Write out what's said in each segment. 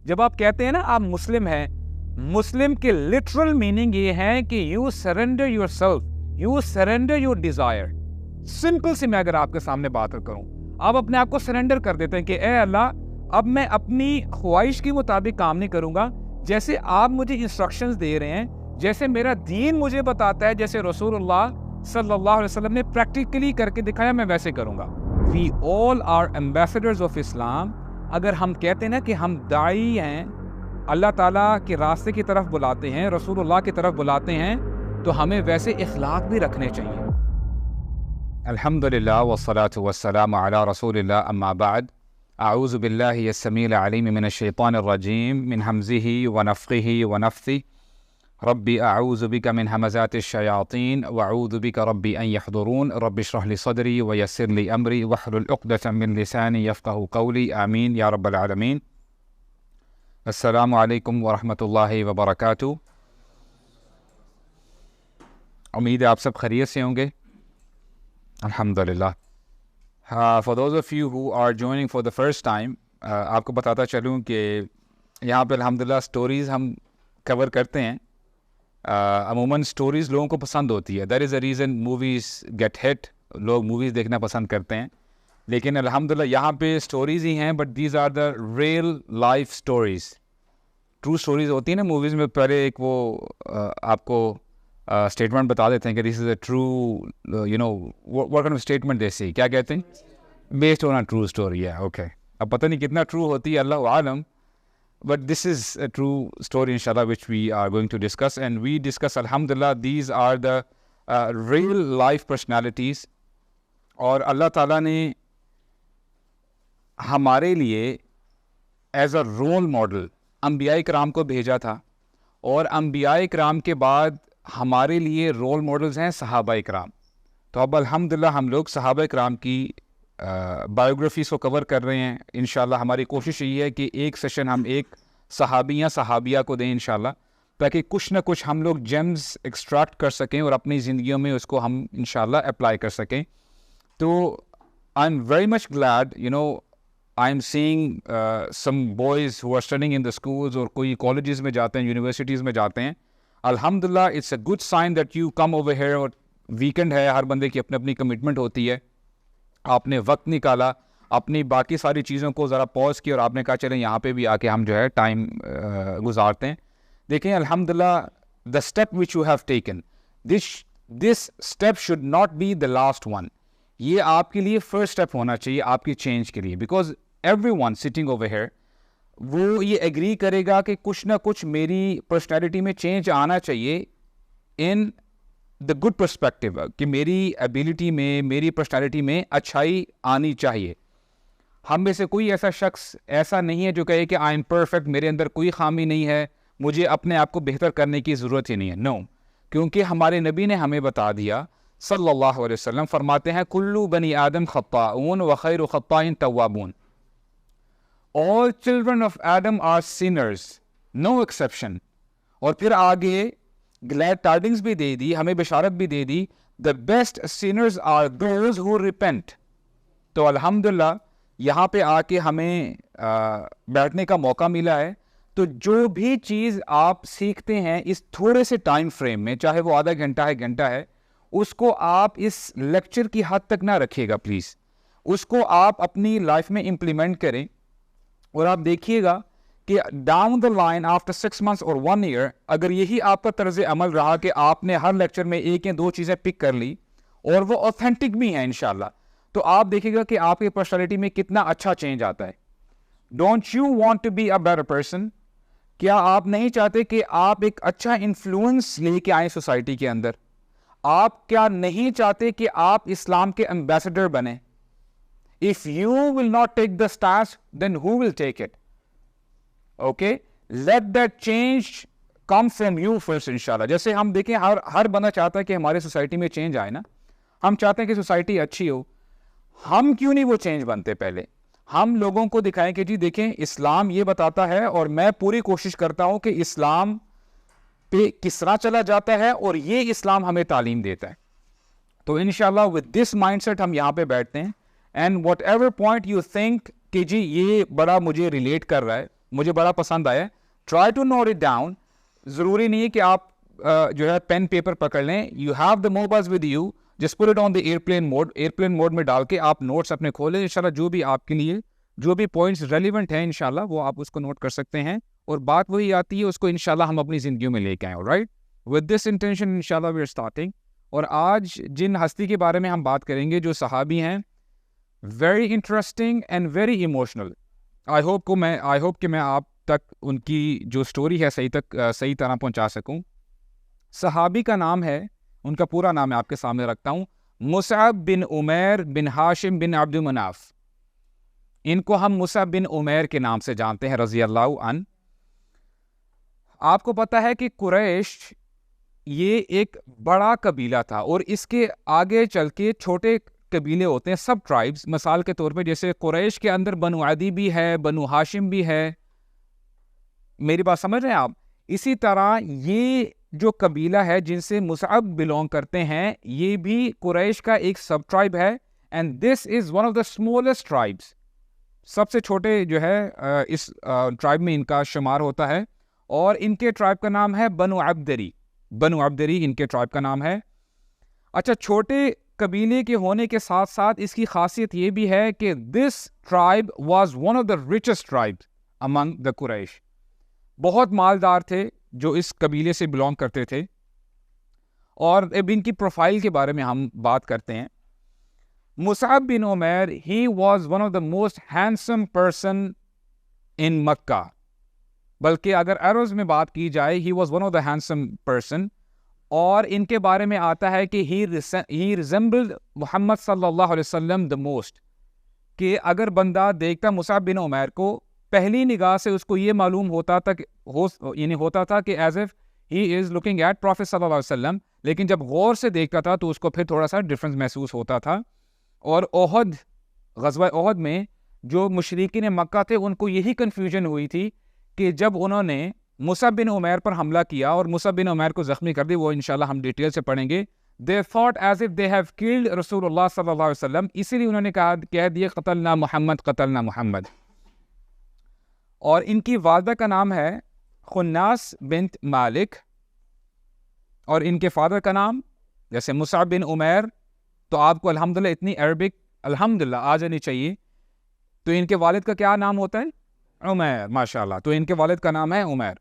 جب آپ کہتے ہیں نا آپ مسلم ہیں، مسلم کے لٹرل میننگ یہ ہے کہ you surrender yourself, you surrender your desire. Simple سی میں اگر آپ کے سامنے بات کروں، آپ اپنے آپ کو سرنڈر کر دیتے ہیں کہ اے اللہ اب میں اپنی خواہش کے مطابق کام نہیں کروں گا، جیسے آپ مجھے انسٹرکشنز دے رہے ہیں، جیسے میرا دین مجھے بتاتا ہے، جیسے رسول اللہ صلی اللہ علیہ وسلم نے پریکٹیکلی کر کے دکھایا، میں ویسے کروں گا. وی آل آر ایمبیسڈرز آف اسلام. اگر ہم کہتے ہیں نا کہ ہم داعی ہیں، اللہ تعالیٰ کے راستے کی طرف بلاتے ہیں، رسول اللہ کی طرف بلاتے ہیں، تو ہمیں ویسے اخلاق بھی رکھنے چاہیے. الحمدللہ والصلاة والسلام علی رسول اللہ، اما بعد. اعوذ باللہ السمیع العلیم من الشیطان الرجیم من حمزہ ونفخہ ونفثہ. ربی اعوذ بک من ہمزات الشیاطین واعوذ بک ربی ان یحضرون. رب اشرح لی صدری ویسر لی امری واحلل عقدۃ من لسانی یفقہوا قولی. آمین یا رب العالمین. السلام علیکم ورحمۃ اللہ وبرکاتہ. امید ہے آپ سب خیریت سے ہوں گے. الحمدللہ. For those of you who are joining for the first time, آپ کو بتاتا چلوں کہ یہاں پہ الحمدللہ سٹوریز ہم کور کرتے ہیں. عموماً سٹوریز لوگوں کو پسند ہوتی ہے. That is a reason movies get hit. لوگ موویز دیکھنا پسند کرتے ہیں. لیکن الحمدللہ یہاں پہ سٹوریز ہی ہیں، but these are the real life stories. True stories ہوتی ہیں نا موویز میں، پہلے ایک وہ آپ کو اسٹیٹمنٹ بتا دیتے ہیں کہ this is a true what kind of statement دے سی، کیا کہتے ہیں، based on a true story ہے. اوکے، اب پتہ نہیں کتنا ٹرو ہوتی ہے، اللہ عالم، but this is a true story انشاءاللہ which we are going to discuss, and we discuss الحمدللہ these are the real life personalities. اور اللہ تعالیٰ نے ہمارے لیے ایز اے رول ماڈل انبیاء کرام کو بھیجا تھا، اور انبیاء کرام کے بعد ہمارے لیے رول ماڈلز ہیں صحابہ کرام. تو اب الحمدللہ ہم لوگ صحابہ کرام کی بایوگرافیز کو کور کر رہے ہیں. انشاءاللہ ہماری کوشش یہ ہے کہ ایک سیشن ہم ایک صحابی یا صحابیہ کو دیں انشاءاللہ، تاکہ کچھ نہ کچھ ہم لوگ جیمز ایکسٹریکٹ کر سکیں اور اپنی زندگیوں میں اس کو ہم انشاءاللہ اپلائی کر سکیں. تو I am very much glad I am seeing some boys who are studying in the schools, اور کوئی کالجز میں جاتے ہیں، یونیورسٹیز میں جاتے ہیں. الحمدللہ it's a good sign that you come over here. اور ویکنڈ ہے، ہر بندے کی اپنی اپنی کمٹمنٹ ہوتی ہے. آپ نے وقت نکالا، اپنی باقی ساری چیزوں کو ذرا پاز کی، اور آپ نے کہا چلیں یہاں پہ بھی آ کے ہم جو ہے ٹائم گزارتے ہیں. دیکھیں الحمدللہ the step which you have taken, this step should not be the last one. یہ آپ کے لیے فرسٹ اسٹیپ ہونا چاہیے آپ کی چینج کے لیے، because every one sitting over here وہ یہ ایگری کرے گا کہ کچھ نہ کچھ میری پرسنالٹی میں چینج آنا چاہیے ان دا گڈ پرسپیکٹیو، کہ میری ایبیلٹی میں، میری پرسنالٹی میں اچھائی آنی چاہیے. ہم میں سے کوئی ایسا شخص ایسا نہیں ہے جو کہے کہ آئی ایم پرفیکٹ، میرے اندر کوئی خامی نہیں ہے، مجھے اپنے آپ کو بہتر کرنے کی ضرورت ہی نہیں ہے. نو، کیونکہ ہمارے نبی نے ہمیں بتا دیا صلی اللہ علیہ وسلم، فرماتے ہیں کلو بنی آدم خطاؤن وخیر خطائن توابون. All children of Adam are sinners, no exception. اور پھر آگے glad tidings بھی دے دی، ہمیں بشارت بھی دے دی، the best sinners are those who repent. تو الحمدللہ یہاں پہ آ کے ہمیں بیٹھنے کا موقع ملا ہے. تو جو بھی چیز آپ سیکھتے ہیں اس تھوڑے سے ٹائم فریم میں، چاہے وہ آدھا گھنٹہ ہے، گھنٹہ ہے، اس کو آپ اس لیکچر کی حد تک نہ رکھیے گا پلیز. اس کو آپ اپنی لائف میں امپلیمنٹ کریں، اور آپ دیکھیے گا کہ down the line after 6 months اور 1 year اگر یہی آپ کا طرز عمل رہا کہ آپ نے ہر لیکچر میں ایک یا دو چیزیں پک کر لی اور وہ اوتھینٹک بھی ہیں انشاءاللہ، تو آپ دیکھیں گا کہ آپ کی پرسنالٹی میں کتنا اچھا چینج آتا ہے. Don't you want to be a better person? کیا آپ نہیں چاہتے کہ آپ ایک اچھا انفلوئنس لے کے آئیں سوسائٹی کے اندر؟ آپ کیا نہیں چاہتے کہ آپ اسلام کے ایمبیسڈر بنیں؟ If you will not take the stance, then who will take it? Okay? Let that change come from you first, inshallah. جیسے ہم دیکھیں ہر بندہ چاہتا ہے کہ ہمارے سوسائٹی میں چینج آئے نا. ہم چاہتے ہیں کہ سوسائٹی اچھی ہو. ہم کیوں نہیں وہ چینج بنتے؟ پہلے ہم لوگوں کو دکھائیں کہ جی دیکھیں اسلام یہ بتاتا ہے، اور میں پوری کوشش کرتا ہوں کہ اسلام پہ کس طرح چلا جاتا ہے، اور یہ اسلام ہمیں تعلیم دیتا ہے. تو انشاءاللہ with this mindset ہم یہاں پہ بیٹھتے ہیں. And what ever point you think کہ جی یہ بڑا مجھے ریلیٹ کر رہا ہے، مجھے بڑا پسند آیا. Try to note it down. ضروری نہیں ہے کہ آپ جو ہے پین پیپر پکڑ لیں. You have the mobiles with you, just put it on the airplane mode. Airplane mode میں ڈال کے آپ نوٹس اپنے کھولیں. انشاءاللہ جو بھی آپ کے لیے جو بھی پوائنٹس ریلیونٹ ہیں انشاءاللہ وہ آپ اس کو نوٹ کر سکتے ہیں, اور بات وہی آتی ہے اس کو انشاءاللہ ہم اپنی زندگیوں میں لے کے آئیں. رائٹ, ود دس انٹینشن انشاءاللہ وی آر اسٹارٹنگ. اور آج جن ہستی کے بارے میں ہم بات کریں گے جو صحابی ہیں, very interesting and very emotional. I hope کہ میں آپ تک ان کی جو اسٹوری ہے صحیح طرح پہنچا سکوں. صحابی کا نام ہے, ان کا پورا نام میں آپ کے سامنے رکھتا ہوں, مصعب بن عمیر بن ہاشم بن عبد مناف. ان کو ہم مصعب بن عمیر کے نام سے جانتے ہیں رضی اللہ عنہ. آپ کو پتہ ہے کہ قریش یہ ایک بڑا قبیلہ تھا, اور اس کے آگے چل کے چھوٹے قبیلے ہوتے ہیں, سب ٹرائبز. مثال کے طور پہ جیسے قریش کے اندر بنو عدی بھی ہے, بنو ہاشم بھی ہے. میری بات سمجھ رہے ہیں آپ؟ اسی طرح یہ جو قبیلہ ہے جن سے مصعب بلونگ کرتے ہیں, یہ بھی قریش کا ایک سب ٹرائب ہے. And this is one of the smallest tribes. سب سے چھوٹے جو ہے اس ٹرائب میں ان کا شمار ہوتا ہے, اور ان کے ٹرائب کا نام ہے بنو عبدری. بنو عبدری ان کے ٹرائب کا نام ہے. اچھا, چھوٹے قبیلے کے ہونے کے ساتھ ساتھ اس کی خاصیت یہ بھی ہے کہ this tribe was one of the richest tribe among the Quraysh. بہت مالدار تھے جو اس قبیلے سے بلونگ کرتے تھے. اور اب ان کی پروفائل کے بارے میں ہم بات کرتے ہیں. مصعب بن Umair, he was one of the most handsome person in Mecca. بلکہ اگر عرض میں بات کی جائے, he was one of the handsome person. اور ان کے بارے میں آتا ہے کہ ہی ریزمبلڈ محمد صلی اللہ علیہ وسلم دا موسٹ. کہ اگر بندہ دیکھتا مصعب بن عمیر کو, پہلی نگاہ سے اس کو یہ معلوم ہوتا تھا کہ as if he is looking at prophet صلی اللہ علیہ وسلم. لیکن جب غور سے دیکھتا تھا تو اس کو پھر تھوڑا سا ڈفرنس محسوس ہوتا تھا. اور غزوہ احد میں جو مشرکین مکہ تھے ان کو یہی کنفیوژن ہوئی تھی کہ جب انہوں نے مصعب بن عمیر پر حملہ کیا اور مصعب بن عمیر کو زخمی کر دی, وہ انشاءاللہ ہم ڈیٹیل سے پڑھیں گے. They thought as if they have killed رسول اللہ صلی اللہ علیہ وسلم. اسی لیے انہوں نے کہہ دیا قتلنا محمد. اور ان کی والدہ کا نام ہے خناس بنت مالک, اور ان کے فادر کا نام جیسے مصعب بن عمیر, تو آپ کو الحمدللہ اتنی عربک الحمدللہ آ جانی چاہیے. تو ان کے والد کا کیا نام ہوتا ہے؟ عمیر. ماشاءاللہ. تو ان کے والد کا نام ہے عمیر.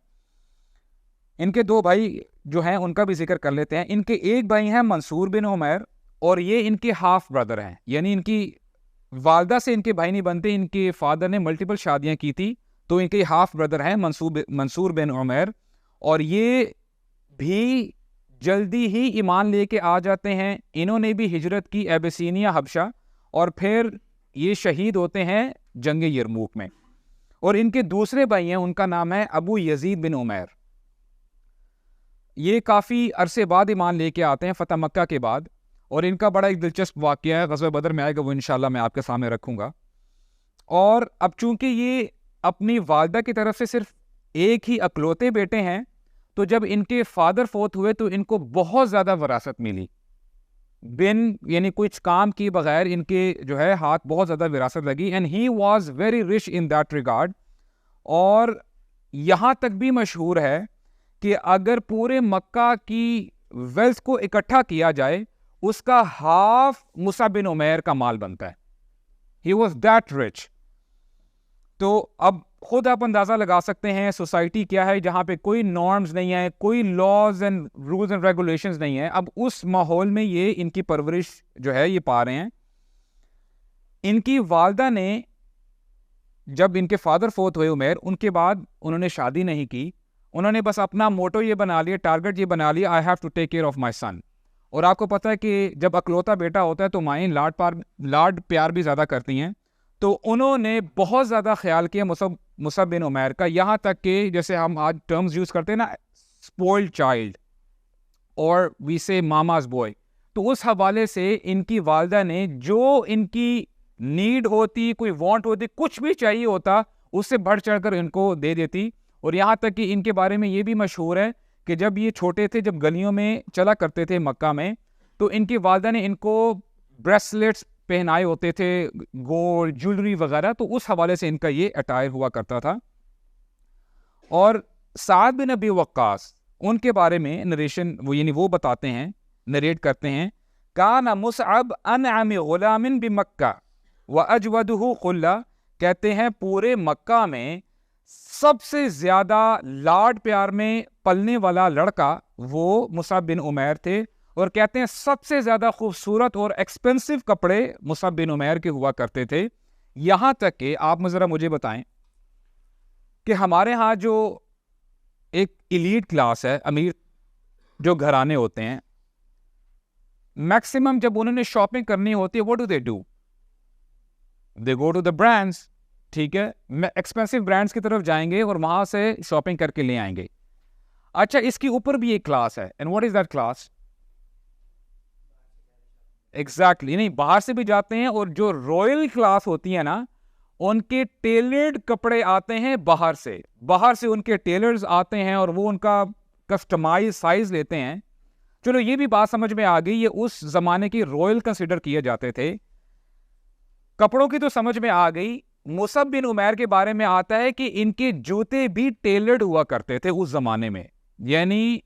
ان کے دو بھائی جو ہیں ان کا بھی ذکر کر لیتے ہیں. ان کے ایک بھائی ہیں منصور بن عمیر, اور یہ ان کے ہاف بردر ہیں. یعنی ان کی والدہ سے ان کے بھائی نہیں بنتے, ان کے فادر نے ملٹیپل شادیاں کی تھی, تو ان کے ہاف بردر ہیں منصور بن عمیر. اور یہ بھی جلدی ہی ایمان لے کے آ جاتے ہیں. انہوں نے بھی ہجرت کی ایبیسینیا حبشہ, اور پھر یہ شہید ہوتے ہیں جنگ یرموک میں. اور ان کے دوسرے بھائی ہیں, ان کا نام ہے ابو یزید بن عمیر. یہ کافی عرصے بعد ایمان لے کے آتے ہیں فتح مکہ کے بعد, اور ان کا بڑا ایک دلچسپ واقعہ ہے, غزوہ بدر میں آئے گا, وہ انشاءاللہ میں آپ کے سامنے رکھوں گا. اور اب چونکہ یہ اپنی والدہ کی طرف سے صرف ایک ہی اکلوتے بیٹے ہیں, تو جب ان کے فادر فوت ہوئے تو ان کو بہت زیادہ وراثت ملی. یعنی کچھ کام کی بغیر ان کے جو ہے ہاتھ بہت زیادہ وراثت لگی. And he was very rich in that regard. اور یہاں تک بھی مشہور ہے کہ اگر پورے مکہ کی ویلتھ کو اکٹھا کیا جائے, اس کا ہاف مصعب بن عمیر کا مال بنتا ہے. He was that rich. تو اب خود آپ اندازہ لگا سکتے ہیں سوسائٹی کیا ہے جہاں پہ کوئی نارمز نہیں ہے, کوئی laws and rules and regulations نہیں ہیں. اب اس ماحول میں یہ ان کی پرورش جو ہے یہ پا رہے ہیں. ان کی والدہ نے جب ان کے فادر فوت ہوئے عمیر, ان کے بعد انہوں نے شادی نہیں کی. انہوں نے بس اپنا موٹو یہ بنا لیا, ٹارگٹ یہ بنا لیا, I have to take care of my son. اور آپ کو پتہ ہے کہ جب اکلوتا بیٹا ہوتا ہے تو مائیں لاڈ پیار بھی زیادہ کرتی ہیں. تو انہوں نے بہت زیادہ خیال کیا مصعب بن عمیر کا, یہاں تک کہ جیسے ہم آج ٹرمز یوز کرتے ہیں نا, اسپوائلڈ چائلڈ اور وی سے ماماز بوائے. تو اس حوالے سے ان کی والدہ نے جو ان کی نیڈ ہوتی, کوئی وانٹ ہوتی, کچھ بھی چاہیے ہوتا, اس سے بڑھ چڑھ کر ان کو دے دیتی. اور یہاں تک کہ ان کے بارے میں یہ بھی مشہور ہے کہ جب یہ چھوٹے تھے, جب گلیوں میں چلا کرتے تھے مکہ میں, تو ان کی والدہ نے ان کو بریسلیٹس پہنائے ہوتے تھے, گولڈ جولری وغیرہ. تو اس حوالے سے ان کا یہ اٹائر ہوا کرتا تھا. اور سعد بن ابی وقاص ان کے بارے میں نریشن وہ بتاتے ہیں، نریٹ کرتے ہیں، کان مصعب انعم غلام بمکہ واجودہ خلا، کہتے ہیں پورے مکہ میں سب سے زیادہ لاڈ پیار میں پلنے والا لڑکا وہ مصعب بن عمیر تھے، اور کہتے ہیں سب سے زیادہ خوبصورت اور ایکسپینسو کپڑے مصعب بن عمیر کے ہوا کرتے تھے. یہاں تک کہ آپ ذرا مجھے بتائیں کہ ہمارے ہاں جو ایک ایلیٹ کلاس ہے، امیر جو گھرانے ہوتے ہیں، میکسیمم جب انہوں نے شاپنگ کرنی ہوتی ہے، what do they do? They go to the brands. ٹھیک ہے، ایکسپینسو برانڈس کی طرف جائیں گے اور وہاں سے شاپنگ کر کے لے آئیں گے. اچھا، اس کے اوپر بھی ایک کلاس ہے، and what is that class? Exactly, نہیں، باہر سے بھی جاتے ہیں، اور جو رائل کلاس ہوتی ہے نا، ان کے ٹیلرڈ کپڑے آتے ہیں باہر سے ان کے ٹیلرز آتے ہیں اور وہ ان کا کسٹمائز سائز لیتے ہیں. چلو یہ بھی بات سمجھ میں آ گئی، یہ اس زمانے کی رائل کنسیڈر کیے جاتے تھے. کپڑوں کی تو سمجھ میں آ گئی. مصعب بن عمیر کے بارے میں آتا ہے کہ ان کے جوتے بھی ٹیلرڈ ہوا کرتے تھے اس زمانے میں، یعنی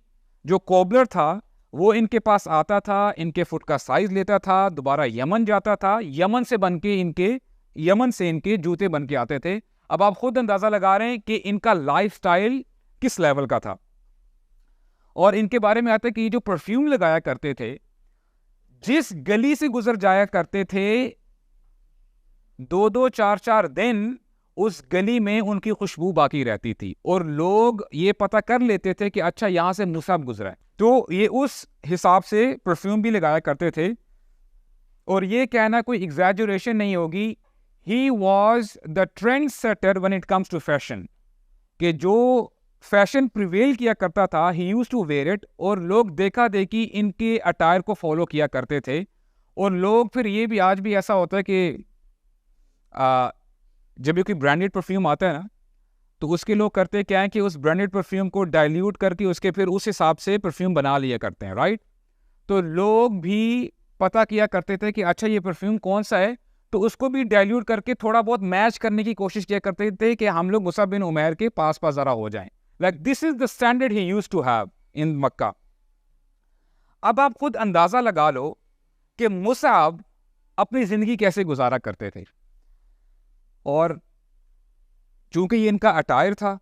جو کوبلر تھا وہ ان کے پاس آتا تھا، ان کے فٹ کا سائز لیتا تھا، دوبارہ یمن جاتا تھا، یمن سے ان کے جوتے بن کے آتے تھے. اب آپ خود اندازہ لگا رہے ہیں کہ ان کا لائف سٹائل کس لیول کا تھا. اور ان کے بارے میں آتا ہے کہ یہ جو پرفیوم لگایا کرتے تھے، جس گلی سے گزر جایا کرتے تھے 2 4 دن اس گلی میں ان کی خوشبو باقی رہتی تھی، اور لوگ یہ پتہ کر لیتے تھے کہ اچھا یہاں سے مصعب گزرا ہے، تو یہ اس حساب سے پرفیوم بھی لگایا کرتے تھے. اور یہ کہنا کوئی ایگزیجریشن نہیں ہوگی، he was the trend setter when it comes to fashion، کہ جو فیشن پریویل کیا کرتا تھا ہی یوز ٹو ویئر اٹ، اور لوگ دیکھا دیکھی ان کے اٹائر کو فالو کیا کرتے تھے. اور لوگ پھر یہ بھی آج بھی ایسا ہوتا ہے کہ جب کوئی برانڈیڈ پرفیوم آتا ہے نا، تو اس کے لوگ کرتے کیا ہے کہ اس برانڈیڈ پرفیوم کو ڈائلیوٹ کر کے اس کے پھر اس حساب سے پرفیوم بنا لیا کرتے ہیں، رائٹ. تو لوگ بھی پتہ کیا کرتے تھے کہ اچھا یہ پرفیوم کون سا ہے، تو اس کو بھی ڈائلیوٹ کر کے تھوڑا بہت میچ کرنے کی کوشش کیا کرتے تھے کہ ہم لوگ مصعب بن عمیر کے پاس ذرا ہو جائیں. Like this is the standard he use to have in Mecca. اب آپ خود اندازہ لگا لو کہ مصعب اپنی زندگی کیسے گزارا کرتے تھے. اور چونکہ یہ ان کا اٹائر تھا،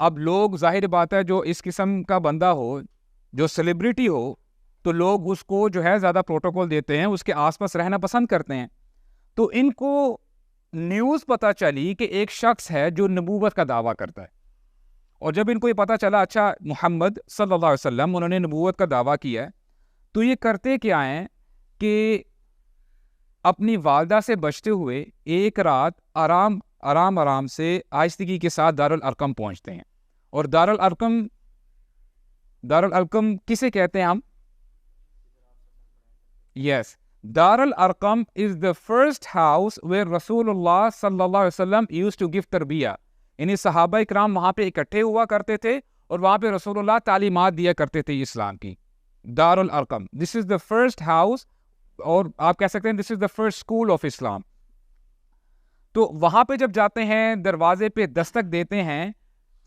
اب لوگ ظاہر بات ہے جو اس قسم کا بندہ ہو، جو سیلیبریٹی ہو، تو لوگ اس کو جو ہے زیادہ پروٹوکول دیتے ہیں، اس کے آس پاس رہنا پسند کرتے ہیں. تو ان کو نیوز پتہ چلی کہ ایک شخص ہے جو نبوت کا دعویٰ کرتا ہے، اور جب ان کو یہ پتہ چلا اچھا محمد صلی اللہ علیہ وسلم انہوں نے نبوت کا دعویٰ کیا ہے، تو یہ کرتے کیا ہیں کہ اپنی والدہ سے بچتے ہوئے ایک رات آرام سے آہستگی کے ساتھ دارالارقم پہنچتے ہیں. اور دارالارقم کسے کہتے ہیں ہم؟ یس، دارالارقم از دا فرسٹ ہاؤس ویئر رسول اللہ صلی اللہ علیہ وسلم یوز ٹو گیو تربیہ. یعنی صحابہ اکرام وہاں پہ اکٹھے ہوا کرتے تھے اور وہاں پہ رسول اللہ تعلیمات دیا کرتے تھے اسلام کی. دارالارقم، دس از دا فرسٹ ہاؤس، اور آپ کہہ سکتے ہیں دس is the first school of اسلام. تو وہاں پہ جب جاتے ہیں، دروازے پہ دستک دیتے ہیں،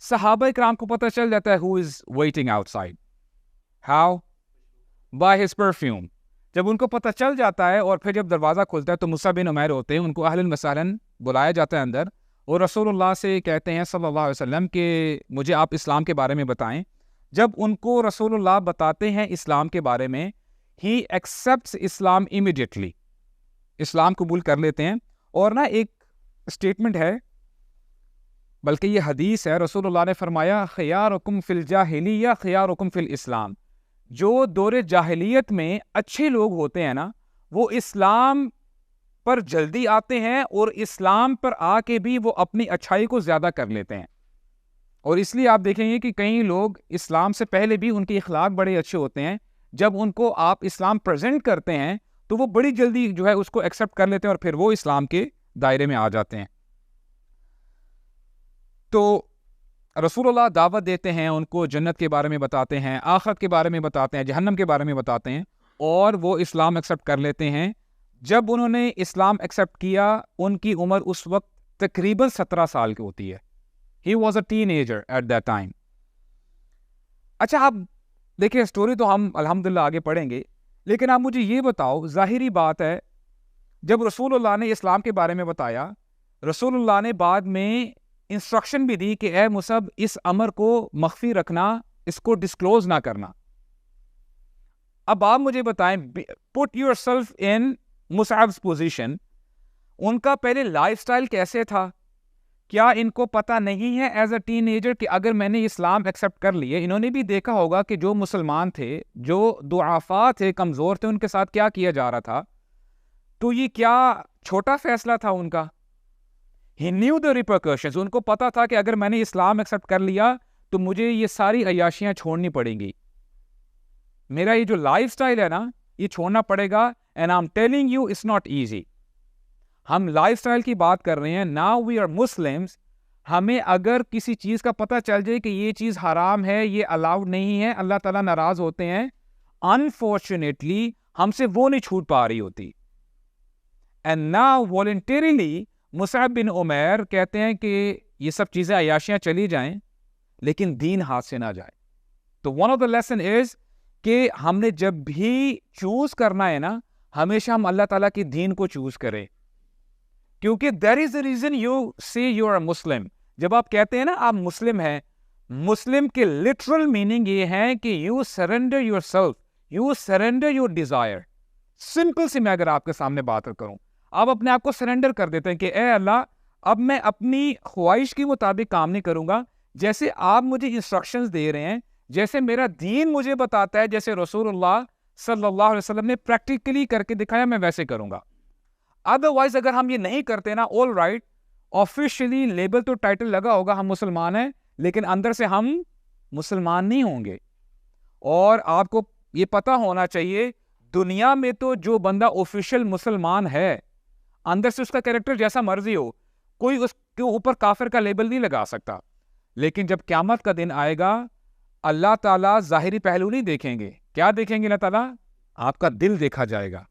صحابہ اکرام کو پتہ چل جاتا ہے who is waiting outside. How? By his perfume. جب ان کو پتہ چل جاتا ہے اور پھر جب دروازہ کھلتا ہے تو مصعب بن عمیر ہوتے ہیں، ان کو اہلاً وسہلاً بلایا جاتا ہے اندر، اور رسول اللہ سے کہتے ہیں صلی اللہ علیہ وسلم کہ مجھے آپ اسلام کے بارے میں بتائیں. جب ان کو رسول اللہ بتاتے ہیں اسلام کے بارے میں، he accepts اسلام immediately، اسلام قبول کر لیتے ہیں. اور نا ایک اسٹیٹمنٹ ہے، بلکہ یہ حدیث ہے، رسول اللہ نے فرمایا خیارکم فی الجاہلیہ خیارکم فی الاسلام. جو دور جاہلیت میں اچھے لوگ ہوتے ہیں نا، وہ اسلام پر جلدی آتے ہیں، اور اسلام پر آ کے بھی وہ اپنی اچھائی کو زیادہ کر لیتے ہیں. اور اس لیے آپ دیکھیں گے کہ کئی لوگ اسلام سے پہلے بھی ان کے اخلاق بڑے اچھے ہوتے ہیں، جب ان کو آپ اسلام پریزنٹ کرتے ہیں تو وہ بڑی جلدی جو ہے اس کو ایکسیپٹ کر لیتے ہیں، اور پھر وہ اسلام کے دائرے میں آ جاتے ہیں. تو رسول اللہ دعوت دیتے ہیں، ان کو جنت کے بارے میں بتاتے ہیں، آخرت کے بارے میں بتاتے ہیں، جہنم کے بارے میں بتاتے ہیں، اور وہ اسلام ایکسیپٹ کر لیتے ہیں. جب انہوں نے اسلام ایکسیپٹ کیا، ان کی عمر اس وقت تقریباً 17 سال کی ہوتی ہے. He was a teenager at that time. اچھا آپ دیکھیں اسٹوری تو ہم الحمدللہ آگے پڑھیں گے، لیکن آپ مجھے یہ بتاؤ، ظاہری بات ہے جب رسول اللہ نے اسلام کے بارے میں بتایا، رسول اللہ نے بعد میں انسٹرکشن بھی دی کہ اے مصعب اس امر کو مخفی رکھنا، اس کو ڈسکلوز نہ کرنا. اب آپ مجھے بتائیں، پٹ یور سیلف ان مصعب's پوزیشن، ان کا پہلے لائف سٹائل کیسے تھا؟ کیا ان کو پتہ نہیں ہے ایز اے ٹین ایجر کہ اگر میں نے اسلام ایکسیپٹ کر لیے؟ انہوں نے بھی دیکھا ہوگا کہ جو مسلمان تھے، جو ضعفاء تھے، کمزور تھے، ان کے ساتھ کیا کیا جا رہا تھا. تو یہ کیا چھوٹا فیصلہ تھا ان کا؟ He knew the repercussions. ان کو پتا تھا کہ اگر میں نے اسلام ایکسیپٹ کر لیا تو مجھے یہ ساری عیاشیاں چھوڑنی پڑیں گی، میرا یہ جو لائف سٹائل ہے نا یہ چھوڑنا پڑے گا. and I'm telling you it's not easy. ہم لائف سٹائل کی بات کر رہے ہیں. now we are Muslims. ہمیں اگر کسی چیز کا پتہ چل جائے کہ یہ چیز حرام ہے، یہ الاؤڈ نہیں ہے، اللہ تعالیٰ ناراض ہوتے ہیں، unfortunately ہم سے وہ نہیں چھوٹ پا رہی ہوتی. and now voluntarily مصعب بن عمیر کہتے ہیں کہ یہ سب چیزیں عیاشیاں چلی جائیں لیکن دین ہاتھ سے نہ جائے. تو one of the lesson is کہ ہم نے جب بھی چوز کرنا ہے نا، ہمیشہ ہم اللہ تعالیٰ کی دین کو چوز کریں، کیونکہ there is a reason you say you are a Muslim. جب آپ کہتے ہیں نا آپ مسلم ہیں، مسلم کے literal meaning یہ ہے کہ you surrender yourself, you surrender your desire. Simple سی میں اگر آپ کے سامنے بات کروں، آپ اپنے آپ کو سرنڈر کر دیتے ہیں کہ اے اللہ اب میں اپنی خواہش کے مطابق کام نہیں کروں گا، جیسے آپ مجھے انسٹرکشنز دے رہے ہیں، جیسے میرا دین مجھے بتاتا ہے، جیسے رسول اللہ صلی اللہ علیہ وسلم نے پریکٹیکلی کر کے دکھایا، میں ویسے کروں گا. ادروائز اگر ہم یہ نہیں کرتے نا، آل رائٹ آفیشلی لیبل تو ٹائٹل لگا ہوگا ہم مسلمان ہیں، لیکن اندر سے ہم مسلمان نہیں ہوں گے. اور آپ کو یہ پتا ہونا چاہیے دنیا میں تو جو بندہ آفیشل مسلمان ہے، اندر سے اس کا کیریکٹر جیسا مرضی ہو، کوئی اس کے اوپر کافر کا لیبل نہیں لگا سکتا. لیکن جب قیامت کا دن آئے گا، اللہ تعالیٰ ظاہری پہلو نہیں دیکھیں گے. کیا دیکھیں گے اللہ تعالیٰ؟ آپ کا دل دیکھا جائے گا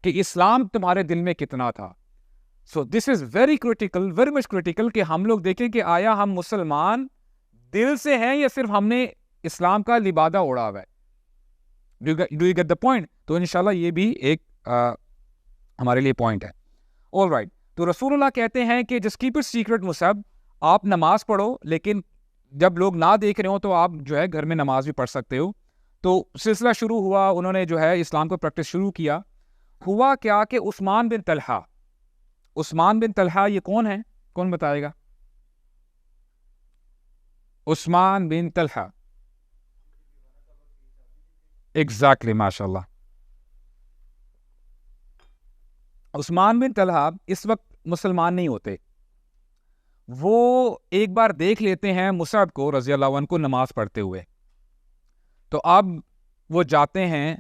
کہ اسلام تمہارے دل میں کتنا تھا. So this is very critical, very much critical کہ ہم لوگ دیکھیں کہ آیا ہم مسلمان دل سے ہیں یا صرف ہم نے اسلام کا لبادہ اوڑا ہوا ہے. Do you get the point? تو انشاءاللہ یہ بھی ایک ہمارے لیے پوائنٹ ہے. All right. تو رسول اللہ کہتے ہیں کہ just keep it secret Musab, آپ نماز پڑھو، لیکن جب لوگ نہ دیکھ رہے ہوں تو آپ جو ہے گھر میں نماز بھی پڑھ سکتے ہو. تو سلسلہ شروع ہوا، انہوں نے جو ہے اسلام کو پریکٹس شروع کیا. ہوا کیا کہ عثمان بن طلحہ، عثمان بن طلحہ یہ کون ہے؟ کون بتائے گا؟ عثمان بن طلحہ، ایگزیکٹلی، ماشاء اللہ. عثمان بن طلحہ اس وقت مسلمان نہیں ہوتے. وہ ایک بار دیکھ لیتے ہیں مصعب کو رضی اللہ عنہ کو نماز پڑھتے ہوئے. تو اب وہ جاتے ہیں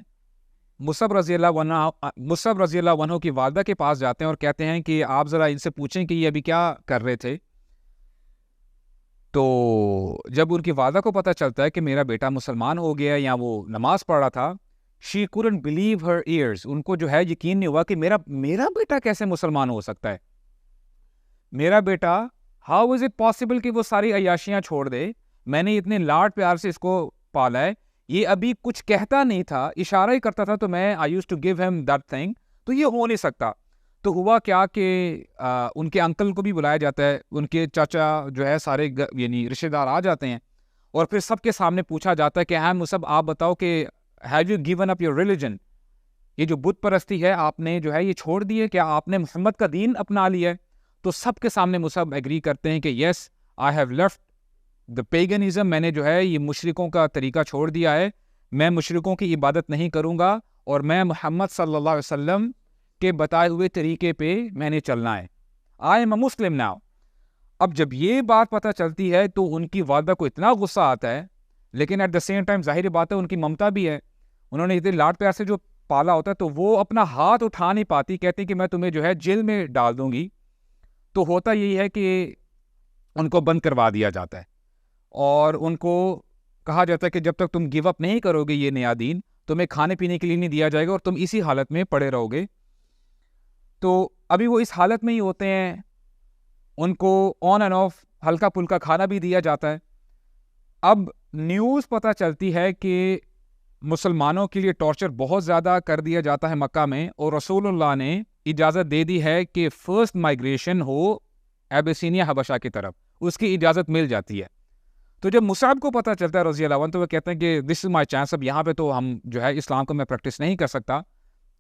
مصعب رضی اللہ عنہ کی والدہ کے پاس جاتے ہیں اور کہتے ہیں کہ آپ ذرا ان سے پوچھیں کہ یہ ابھی کیا کر رہے تھے. تو جب ان کی والدہ کو پتہ چلتا ہے کہ میرا بیٹا مسلمان ہو گیا یا وہ نماز پڑھ رہا تھا، she couldn't believe her ears. ان کو جو ہے یقین نہیں ہوا کہ میرا بیٹا کیسے مسلمان ہو سکتا ہے. میرا بیٹا how is it possible کہ وہ ساری عیاشیاں چھوڑ دے؟ میں نے اتنے لاڈ پیار سے اس کو پالا ہے، یہ ابھی کچھ کہتا نہیں تھا، اشارہ ہی کرتا تھا، تو میں I used to give him that thing. تو یہ ہو نہیں سکتا. تو ہوا کیا کہ ان کے انکل کو بھی بلایا جاتا ہے، ان کے چاچا جو ہے سارے یعنی رشتہ دار آ جاتے ہیں، اور پھر سب کے سامنے پوچھا جاتا ہے کہ ہاں مصعب آپ بتاؤ کہ have you given up your religion؟ یہ جو بت پرستی ہے آپ نے جو ہے یہ چھوڑ دی ہے، کیا آپ نے محمد کا دین اپنا لیا ہے؟ تو سب کے سامنے مصعب ایگری کرتے ہیں کہ یس I have left the paganism. میں نے جو ہے یہ مشرکوں کا طریقہ چھوڑ دیا ہے، میں مشرکوں کی عبادت نہیں کروں گا، اور میں محمد صلی اللہ علیہ وسلم کے بتائے ہوئے طریقے پہ میں نے چلنا ہے. I am a Muslim now. اب جب یہ بات پتہ چلتی ہے تو ان کی والدہ کو اتنا غصہ آتا ہے، لیکن ایٹ دا سیم ٹائم ظاہر بات ہے ان کی ممتا بھی ہے، انہوں نے اتنے لاڈ پیار سے جو پالا ہوتا ہے، تو وہ اپنا ہاتھ اٹھا نہیں پاتی، کہتی کہ میں تمہیں جو ہے جیل میں ڈال دوں گی. تو ہوتا یہی ہے کہ ان کو بند کروا دیا جاتا ہے، اور ان کو کہا جاتا ہے کہ جب تک تم گیو اپ نہیں کرو گے یہ نیا دین، تمہیں کھانے پینے کے لیے نہیں دیا جائے گا، اور تم اسی حالت میں پڑے رہو گے. تو ابھی وہ اس حالت میں ہی ہوتے ہیں، ان کو آن اینڈ آف ہلکا پھلکا کھانا بھی دیا جاتا ہے. اب نیوز پتہ چلتی ہے کہ مسلمانوں کے لیے ٹارچر بہت زیادہ کر دیا جاتا ہے مکہ میں, اور رسول اللہ نے اجازت دے دی ہے کہ فرسٹ مائگریشن ہو ایبیسینیا حبشہ کی طرف, اس کی اجازت مل جاتی ہے. تو جب مصعب کو پتہ چلتا ہے رضی اللہ عنہ, تو وہ کہتے ہیں کہ دس از مائی چانس, اب یہاں پہ تو ہم جو ہے اسلام کو میں پریکٹس نہیں کر سکتا,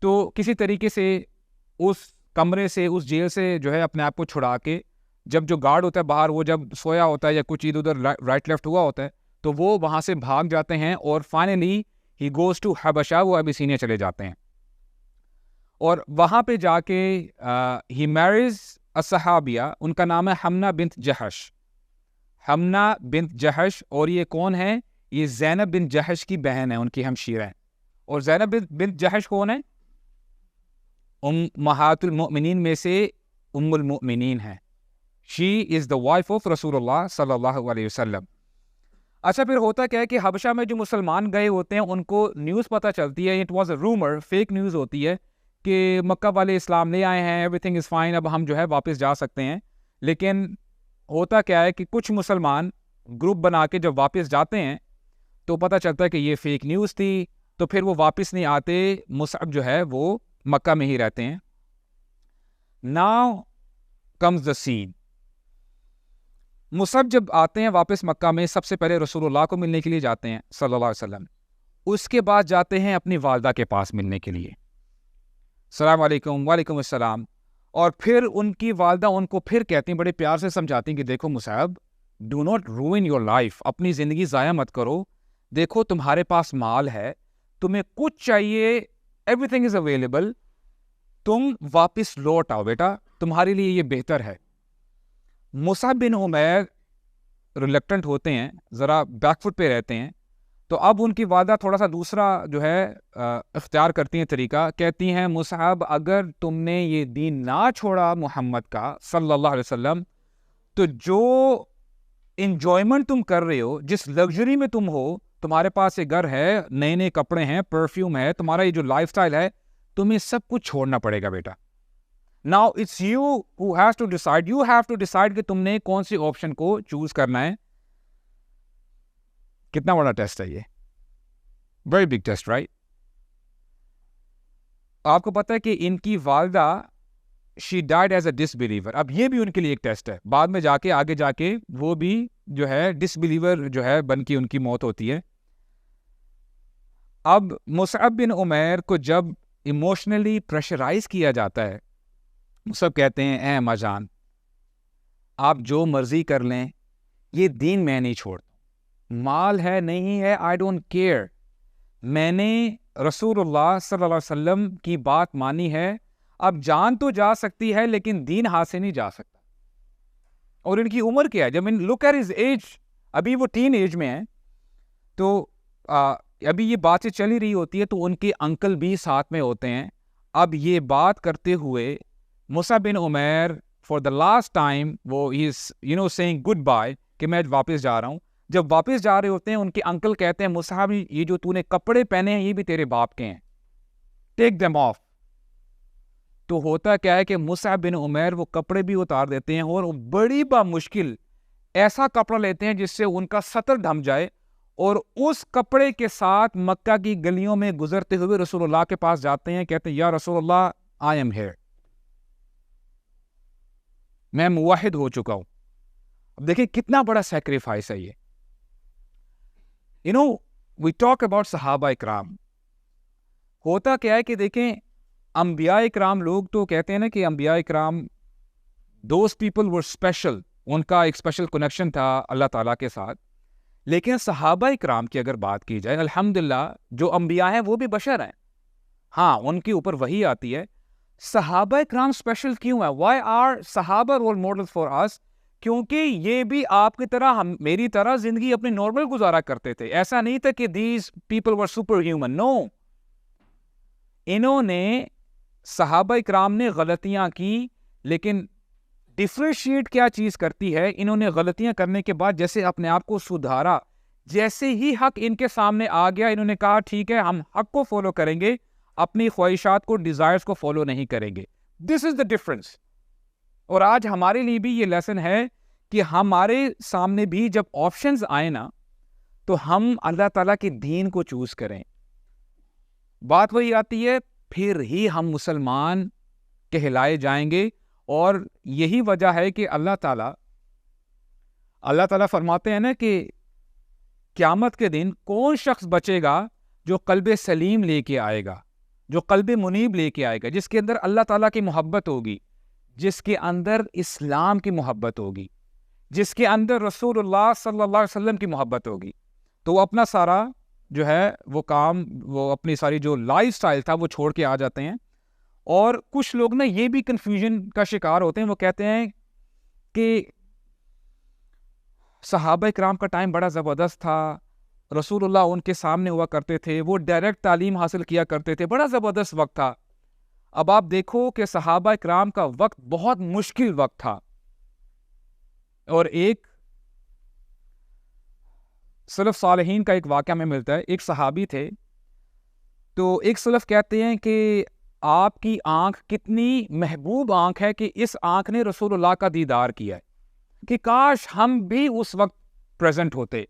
تو کسی طریقے سے اس کمرے سے, اس جیل سے جو ہے اپنے آپ کو چھڑا کے, جب جو گارڈ ہوتا ہے باہر وہ جب سویا ہوتا ہے یا کچھ ادھر ادھر رائٹ لیفٹ ہوا ہوتا ہے, تو وہ وہاں سے بھاگ جاتے ہیں, اور فائنلی ہی گوز ٹو حبشہ, وہ ابیسینیا چلے جاتے ہیں. اور وہاں پہ جا کے ہی میریز الصحابیہ, ان کا نام ہے حمنہ بنت جہش, حمنہ بنت جہش, اور یہ کون ہے؟ یہ زینب بنت جہش کی بہن ہے, ان کی ہمشیرہ ہیں. اور زینب بنت جہش کون ہے؟ امہات المؤمنین میں سے ام المؤمنین ہے. شی از دا وائف آف رسول اللہ صلی اللہ علیہ وسلم. اچھا, پھر ہوتا کیا ہے کہ حبشہ میں جو مسلمان گئے ہوتے ہیں ان کو نیوز پتہ چلتی ہے, it was a rumour, fake news ہوتی ہے کہ مکہ والے اسلام لے آئے ہیں, ایوری تھنگ از فائن, اب ہم جو ہے واپس جا سکتے ہیں. لیکن ہوتا کیا ہے کہ کچھ مسلمان گروپ بنا کے جب واپس جاتے ہیں تو پتہ چلتا ہے کہ یہ فیک نیوز تھی, تو پھر وہ واپس نہیں آتے, مصعب جو ہے وہ مکہ میں ہی رہتے ہیں. ناؤ کمز دا سین. مصعب جب آتے ہیں واپس مکہ میں, سب سے پہلے رسول اللہ کو ملنے کے لیے جاتے ہیں صلی اللہ علیہ وسلم. اس کے بعد جاتے ہیں اپنی والدہ کے پاس ملنے کے لیے, السلام علیکم, وعلیکم السلام. اور پھر ان کی والدہ ان کو پھر کہتی ہیں, بڑے پیار سے سمجھاتی ہیں کہ دیکھو مصعب, ڈو ناٹ روئن یور لائف, اپنی زندگی ضائع مت کرو. دیکھو تمہارے پاس مال ہے, تمہیں کچھ چاہیے, ایوری تھنگ از اویلیبل, تم واپس لوٹ آؤ بیٹا, تمہارے لیے یہ بہتر ہے. مصعب بن عمیر ریلیکٹنٹ ہوتے ہیں, ذرا بیک فٹ پہ رہتے ہیں. تو اب ان کی والدہ تھوڑا سا دوسرا جو ہے اختیار کرتی ہیں طریقہ, کہتی ہیں مصعب اگر تم نے یہ دین نہ چھوڑا محمد کا صلی اللہ علیہ وسلم, تو جو انجوائمنٹ تم کر رہے ہو, جس لگژری میں تم ہو, تمہارے پاس یہ گھر ہے, نئے نئے کپڑے ہیں, پرفیوم ہے, تمہارا یہ جو لائف سٹائل ہے, تمہیں سب کچھ چھوڑنا پڑے گا بیٹا. Now it's you who has to decide. You have to decide کہ تم نے کون سی آپشن کو چوز کرنا ہے. کتنا بڑا ٹیسٹ ہے یہ, ویری بگ ٹیسٹ, رائٹ. آپ کو پتا ہے کہ ان کی والدہ she died as a disbeliever. اب یہ بھی ان کے لیے ایک ٹیسٹ ہے, بعد میں جا کے آگے جا کے وہ بھی جو ہے ڈسبلیور جو ہے بن کے ان کی موت ہوتی ہے. اب مصعب بن عمیر کو جب ایموشنلی پریشرائز کیا جاتا ہے, سب کہتے ہیں اے اماں جان آپ جو مرضی کر لیں, یہ دین میں نہیں چھوڑتا, مال ہے نہیں ہے, آئی ڈونٹ کیئر, میں نے رسول اللہ صلی اللہ علیہ وسلم کی بات مانی ہے, اب جان تو جا سکتی ہے لیکن دین ہاتھ سے نہیں جا سکتا. اور ان کی عمر کیا ہے, جب ان لک ایٹ ہز ایج, ابھی وہ ٹین ایج میں ہیں, تو ابھی یہ باتیں چل ہی رہی ہوتی ہے, تو ان کے انکل بھی ساتھ میں ہوتے ہیں. اب یہ بات کرتے ہوئے مصعب بن عمیر فار دا لاسٹ ٹائم وہ سیئنگ گڈ بائی کہ میں واپس جا رہا ہوں. جب واپس جا رہے ہوتے ہیں, ان کے انکل کہتے ہیں مصعب یہ جو تو نے کپڑے پہنے ہیں یہ بھی تیرے باپ کے ہیں, ٹیک دیم آف. تو ہوتا کیا ہے کہ مصعب بن عمیر وہ کپڑے بھی اتار دیتے ہیں, اور بڑی بامشکل ایسا کپڑا لیتے ہیں جس سے ان کا سطر ڈھم جائے, اور اس کپڑے کے ساتھ مکہ کی گلیوں میں گزرتے ہوئے رسول اللہ کے پاس جاتے ہیں, کہتے ہیں یا رسول اللہ آئی ایم ہیئر, میں موحد ہو چکا ہوں. اب دیکھیں کتنا بڑا سیکریفائس ہے یہ. وی ٹاک اباؤٹ صحابہ اکرام. ہوتا کیا ہے کہ دیکھیں انبیاء اکرام, لوگ تو کہتے ہیں نا کہ انبیاء اکرام دوز پیپل ور اسپیشل, ان کا ایک اسپیشل کنیکشن تھا اللہ تعالیٰ کے ساتھ. لیکن صحابہ اکرام کی اگر بات کی جائے, الحمدللہ جو انبیاء ہیں وہ بھی بشر ہیں, ہاں ان کے اوپر وحی آتی ہے. صحابہ اکرام اسپیشل کیوں ہے؟ وائی آر صحابہ رول ماڈل فار اس؟ کیونکہ یہ بھی آپ کی طرح میری طرح زندگی اپنی نارمل گزارا کرتے تھے. ایسا نہیں تھا کہ these people were superhuman, no. انہوں نے صحابہ اکرام نے غلطیاں کی, لیکن ڈفرینشیٹ کیا چیز کرتی ہے, انہوں نے غلطیاں کرنے کے بعد جیسے اپنے آپ کو سدھارا, جیسے ہی حق ان کے سامنے آ گیا انہوں نے کہا ٹھیک ہے ہم حق کو فالو کریں گے, اپنی خواہشات کو, ڈیزائرز کو فالو نہیں کریں گے. دس از دا ڈفرنس. اور آج ہمارے لیے بھی یہ لیسن ہے کہ ہمارے سامنے بھی جب آپشنز آئے نا تو ہم اللہ تعالیٰ کے دین کو چوز کریں. بات وہی آتی ہے پھر ہی ہم مسلمان کہلائے جائیں گے. اور یہی وجہ ہے کہ اللہ تعالیٰ فرماتے ہیں نا کہ قیامت کے دن کون شخص بچے گا جو قلب سلیم لے کے آئے گا, جو قلب منیب لے کے آئے گا, جس کے اندر اللہ تعالیٰ کی محبت ہوگی, جس کے اندر اسلام کی محبت ہوگی, جس کے اندر رسول اللہ صلی اللہ علیہ وسلم کی محبت ہوگی. تو وہ اپنا سارا جو ہے وہ کام, وہ اپنی ساری جو لائف سٹائل تھا وہ چھوڑ کے آ جاتے ہیں. اور کچھ لوگ نا یہ بھی کنفیوژن کا شکار ہوتے ہیں, وہ کہتے ہیں کہ صحابہ کرام کا ٹائم بڑا زبردست تھا, رسول اللہ ان کے سامنے ہوا کرتے تھے, وہ ڈائریکٹ تعلیم حاصل کیا کرتے تھے, بڑا زبردست وقت تھا. اب آپ دیکھو کہ صحابہ کرام کا وقت بہت مشکل وقت تھا. اور ایک سلف صالحین کا ایک واقعہ میں ملتا ہے, ایک صحابی تھے, تو ایک سلف کہتے ہیں کہ آپ کی آنکھ کتنی محبوب آنکھ ہے کہ اس آنکھ نے رسول اللہ کا دیدار کیا ہے, کہ کاش ہم بھی اس وقت پریزنٹ ہوتے.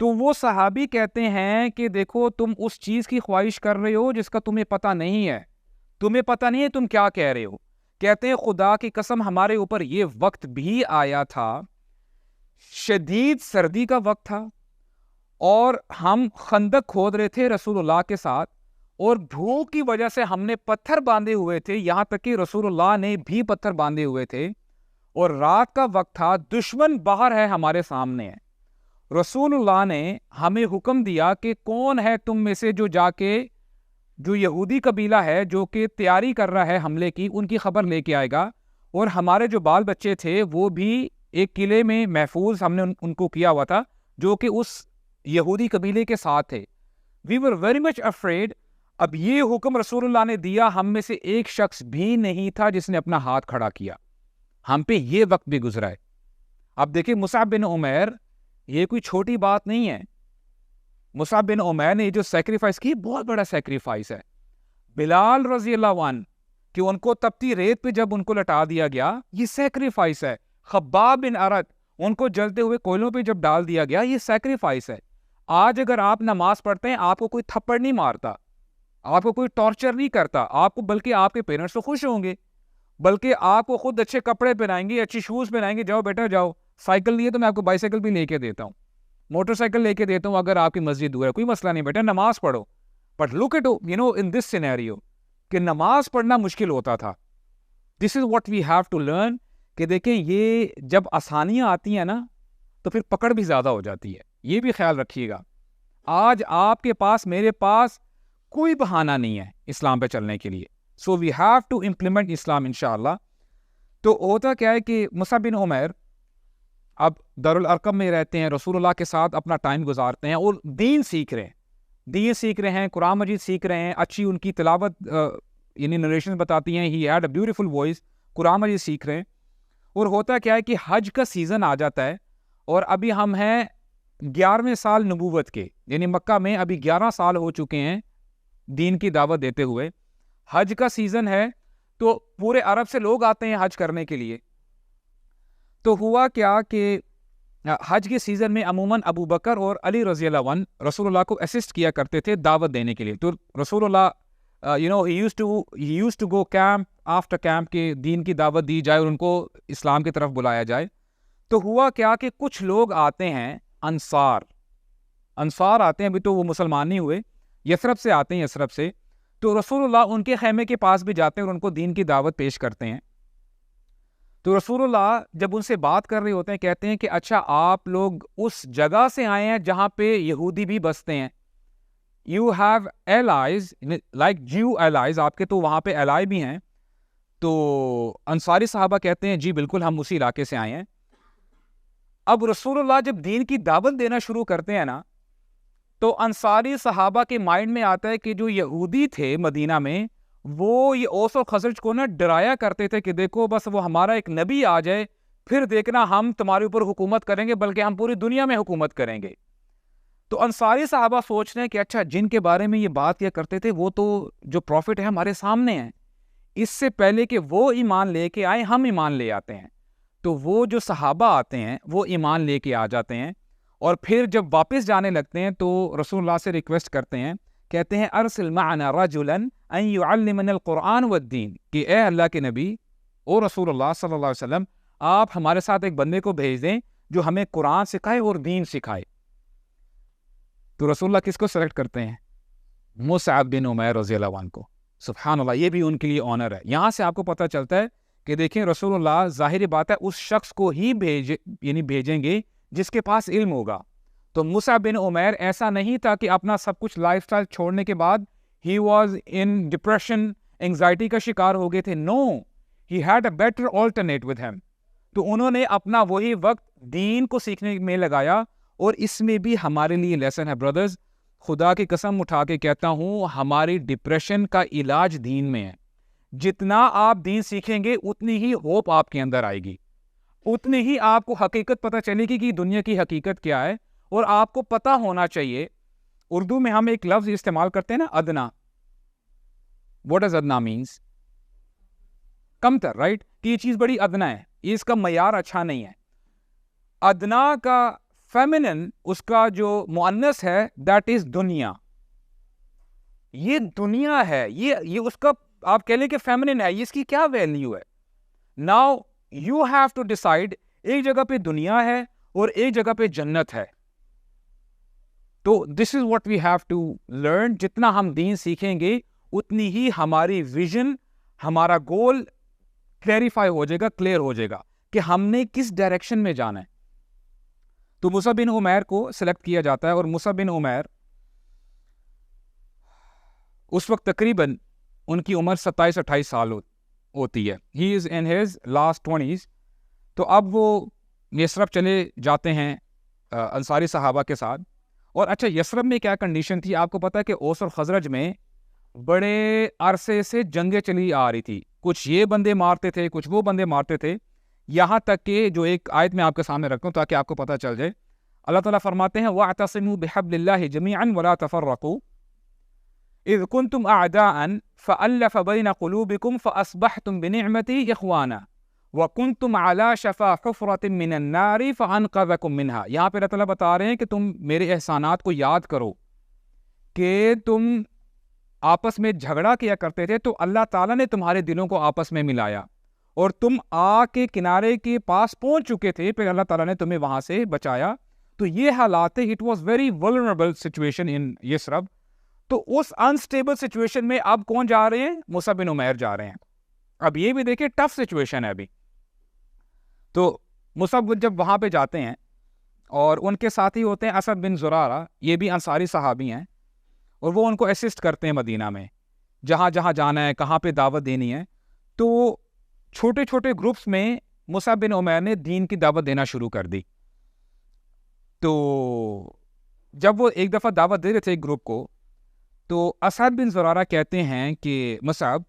تو وہ صحابی کہتے ہیں کہ دیکھو تم اس چیز کی خواہش کر رہے ہو جس کا تمہیں پتہ نہیں ہے, تمہیں پتہ نہیں ہے تم کیا کہہ رہے ہو. کہتے ہیں خدا کی قسم ہمارے اوپر یہ وقت بھی آیا تھا, شدید سردی کا وقت تھا, اور ہم خندق کھود رہے تھے رسول اللہ کے ساتھ, اور بھوک کی وجہ سے ہم نے پتھر باندھے ہوئے تھے, یہاں تک کہ رسول اللہ نے بھی پتھر باندھے ہوئے تھے, اور رات کا وقت تھا, دشمن باہر ہے ہمارے سامنے ہے. رسول اللہ نے ہمیں حکم دیا کہ کون ہے تم میں سے جو جا کے جو یہودی قبیلہ ہے جو کہ تیاری کر رہا ہے حملے کی, ان کی خبر لے کے آئے گا. اور ہمارے جو بال بچے تھے وہ بھی ایک قلعے میں محفوظ ہم نے ان کو کیا ہوا تھا جو کہ اس یہودی قبیلے کے ساتھ تھے. وی ور ویری مچ افریڈ. اب یہ حکم رسول اللہ نے دیا, ہم میں سے ایک شخص بھی نہیں تھا جس نے اپنا ہاتھ کھڑا کیا. ہم پہ یہ وقت بھی گزرا ہے. اب دیکھیں مصعب بن عمیر, یہ کوئی چھوٹی بات نہیں ہے. مصعب بن عمیر نے جو سیکریفائس کی, بہت بڑا سیکریفائس ہے. بلال رضی اللہ عنہ کہ ان کو تپتی ریت پہ جب ان کو لٹا دیا گیا, یہ سیکریفائس ہے. خباب بن ارد, ان کو جلتے ہوئے کوئلوں پہ جب ڈال دیا گیا, یہ سیکریفائس ہے. آج اگر آپ نماز پڑھتے ہیں آپ کو کوئی تھپڑ نہیں مارتا, آپ کو کوئی ٹارچر نہیں کرتا, آپ کو بلکہ آپ کے پیرنٹس تو خوش ہوں گے, بلکہ آپ کو خود اچھے کپڑے پہنائیں گے, اچھی شوز پہنائیں گے, جاؤ بیٹا جاؤ. سائیکل نہیں ہے تو میں آپ کو بائیسیکل بھی لے کے دیتا ہوں, موٹر سائیکل لے کے دیتا ہوں اگر آپ کی مسجد دور ہے, کوئی مسئلہ نہیں, بیٹا نماز پڑھو. But look it in this scenario کہ نماز پڑھنا مشکل ہوتا تھا. This is what we have to learn کہ دیکھیں یہ جب آسانیاں آتی ہیں نا تو پھر پکڑ بھی زیادہ ہو جاتی ہے. یہ بھی خیال رکھیے گا. آج آپ کے پاس میرے پاس کوئی بہانہ نہیں ہے اسلام پہ چلنے کے لیے. سو وی ہیو ٹو امپلیمنٹ اسلام انشاءاللہ. تو ہوتا کیا ہے کہ مصعب بن عمیر اب دارالارقم میں رہتے ہیں, رسول اللہ کے ساتھ اپنا ٹائم گزارتے ہیں اور دین سیکھ رہے ہیں, قرآن مجید سیکھ رہے ہیں, اچھی ان کی تلاوت یعنی نریشن بتاتی ہیں, he had a beautiful voice, قرآن مجید سیکھ رہے ہیں. اور ہوتا کیا ہے کہ حج کا سیزن آ جاتا ہے, اور ابھی ہم ہیں 11ویں سال نبوت کے, یعنی مکہ میں ابھی 11 سال ہو چکے ہیں دین کی دعوت دیتے ہوئے. حج کا سیزن ہے تو پورے عرب سے لوگ آتے ہیں حج کرنے کے لیے. تو ہوا کیا کہ حج کے سیزن میں عموماً ابو بکر اور علی رضی اللہ عنہ رسول اللہ کو اسسٹ کیا کرتے تھے دعوت دینے کے لیے. تو رسول اللہ he used to go camp after camp کہ دین کی دعوت دی جائے اور ان کو اسلام کی طرف بلایا جائے. تو ہوا کیا کہ کچھ لوگ آتے ہیں, انصار آتے ہیں, ابھی تو وہ مسلمان نہیں ہوئے, یثرب سے آتے ہیں, یثرب سے. تو رسول اللہ ان کے خیمے کے پاس بھی جاتے ہیں اور ان کو دین کی دعوت پیش کرتے ہیں. تو رسول اللہ جب ان سے بات کر رہے ہوتے ہیں کہتے ہیں کہ اچھا آپ لوگ اس جگہ سے آئے ہیں جہاں پہ یہودی بھی بستے ہیں, you have allies like Jew allies, آپ کے تو وہاں پہ allies بھی ہیں. تو انصاری صحابہ کہتے ہیں جی بالکل ہم اسی علاقے سے آئے ہیں. اب رسول اللہ جب دین کی دعوت دینا شروع کرتے ہیں نا تو انصاری صحابہ کے مائنڈ میں آتا ہے کہ جو یہودی تھے مدینہ میں وہ یہ اوس و خزرج کو نا ڈرایا کرتے تھے کہ دیکھو بس وہ ہمارا ایک نبی آ جائے پھر دیکھنا ہم تمہارے اوپر حکومت کریں گے, بلکہ ہم پوری دنیا میں حکومت کریں گے. تو انصاری صحابہ سوچ رہے ہیں کہ اچھا جن کے بارے میں یہ بات کیا کرتے تھے وہ تو جو پروفٹ ہے ہمارے سامنے ہیں, اس سے پہلے کہ وہ ایمان لے کے آئے ہم ایمان لے آتے ہیں. تو وہ جو صحابہ آتے ہیں وہ ایمان لے کے آ جاتے ہیں، اور پھر جب واپس جانے لگتے ہیں تو رسول اللہ سے ریکویسٹ کرتے ہیں، کہتے ہیں ارسل معنا رجلا ان يعلمنا القرآن والدین، کہ اے اللہ کے نبی او رسول اللہ صلی اللہ علیہ وسلم، آپ ہمارے ساتھ ایک بندے کو بھیج دیں جو ہمیں قرآن سکھائے اور دین سکھائے۔ تو رسول اللہ کس کو سلیکٹ کرتے ہیں؟ مصعب بن عمیر رضی اللہ عنہ کو۔ سبحان اللہ، یہ بھی ان کے لیے آنر ہے۔ یہاں سے آپ کو پتہ چلتا ہے کہ دیکھیں رسول اللہ ظاہر بات ہے اس شخص کو ہی بھیجیں گے جس کے پاس علم ہوگا۔ تو مصعب بن عمیر ایسا نہیں تھا کہ اپنا سب کچھ لائف سٹائل چھوڑنے کے بعد he was in depression, anxiety کا شکار ہو گئے تھے۔ No, he had a better alternate with him. تو انہوں نے اپنا وہی وقت دین کو سیکھنے میں لگایا، اور اس میں بھی ہمارے لیے لیسن ہے برادرز۔ خدا کی قسم اٹھا کے کہتا ہوں، ہماری ڈپریشن کا علاج دین میں ہے۔ جتنا آپ دین سیکھیں گے اتنی ہی ہوپ آپ کے اندر آئے گی، اتنی ہی آپ کو حقیقت پتہ چلے گی کہ دنیا کی حقیقت کیا ہے۔ اور آپ کو پتہ ہونا چاہیے، اردو میں ہم ایک لفظ استعمال کرتے ہیں نا، ادنا۔ واٹ ڈز ادنا مینس؟ کم تر، رائٹ؟ کہ یہ چیز بڑی ادنا ہے، یہ اس کا معیار اچھا نہیں ہے۔ ادنا کا فیمنن، اس کا جو مؤنث ہے، دیٹ از دنیا۔ یہ دنیا ہے، یہ اس کا آپ کہہ لیں کہ فیمنن ہے، یہ اس کی کیا ویلیو ہے؟ Now you have to decide, ایک جگہ پہ دنیا ہے اور ایک جگہ پہ جنت ہے۔ تو this is what we have to learn. جتنا ہم دین سیکھیں گے اتنی ہی ہماری ویژن، ہمارا گول کلیریفائی ہو جائے گا، کلیئر ہو جائے گا کہ ہم نے کس ڈائریکشن میں جانا ہے۔ تو مصعب بن عمیر کو سلیکٹ کیا جاتا ہے، اور مصعب بن عمیر اس وقت تقریباً ان کی عمر 27-28 سال ہوتی ہے۔ ہی از ان ہز لاسٹ 20s۔ تو اب وہ یثرب چلے جاتے ہیں انصاری صحابہ کے ساتھ۔ اور اچھا، یثرب میں کیا کنڈیشن تھی آپ کو پتا ہے کہ اوس اور خزرج میں بڑے عرصے سے جنگیں چلی آ رہی تھی، کچھ یہ بندے مارتے تھے، کچھ وہ بندے مارتے تھے، یہاں تک کہ جو ایک آیت میں آپ کے سامنے رکھتا ہوں تاکہ آپ کو پتہ چل جائے۔ اللہ تعالیٰ فرماتے ہیں وَاعْتَصِمُوا بِحَبْلِ اللَّهِ جَمِيعًا وَلَا تَفَرَّقُوا إِذْ كُنْتُمْ أَعْدَاءً فَأَلَّفَ بَيْنَ قُلُوبِكُمْ فَأَصْبَحْتُمْ بِنِعْمَتِهِ إِخْوَانًا وَكُنْتُمْ عَلَى شَفَا حُفْرَةٍ مِّنَ النَّارِ فَأَنْقَذَكُم مِّنْهَا۔ یہاں پہ اللہ تعالیٰ بتا رہے ہیں کہ تم میرے احسانات کو یاد کرو کہ تم آپس میں جھگڑا کیا کرتے تھے، تو اللہ تعالیٰ نے تمہارے دلوں کو آپس میں ملایا، اور تم آگ کے کنارے کے پاس پہنچ چکے تھے، پھر اللہ تعالیٰ نے تمہیں وہاں سے بچایا۔ تو یہ حالات ہے، it was very vulnerable situation in Yathrib. تو اس انسٹیبل سچویشن میں اب کون جا رہے ہیں؟ مصعب بن عمیر جا رہے ہیں۔ اب یہ بھی دیکھیں ٹف سچویشن ہے ابھی۔ تو مصعب جب وہاں پہ جاتے ہیں اور ان کے ساتھی ہوتے ہیں اسد بن زرارہ، یہ بھی انصاری صحابی ہیں، اور وہ ان کو اسسٹ کرتے ہیں مدینہ میں، جہاں جہاں جانا ہے، کہاں پہ دعوت دینی ہے۔ تو چھوٹے چھوٹے گروپس میں مصعب بن عمیر نے دین کی دعوت دینا شروع کر دی۔ تو جب وہ ایک دفعہ دعوت دے رہے تھے ایک گروپ کو، تو اسد بن زرارہ کہتے ہیں کہ مصعب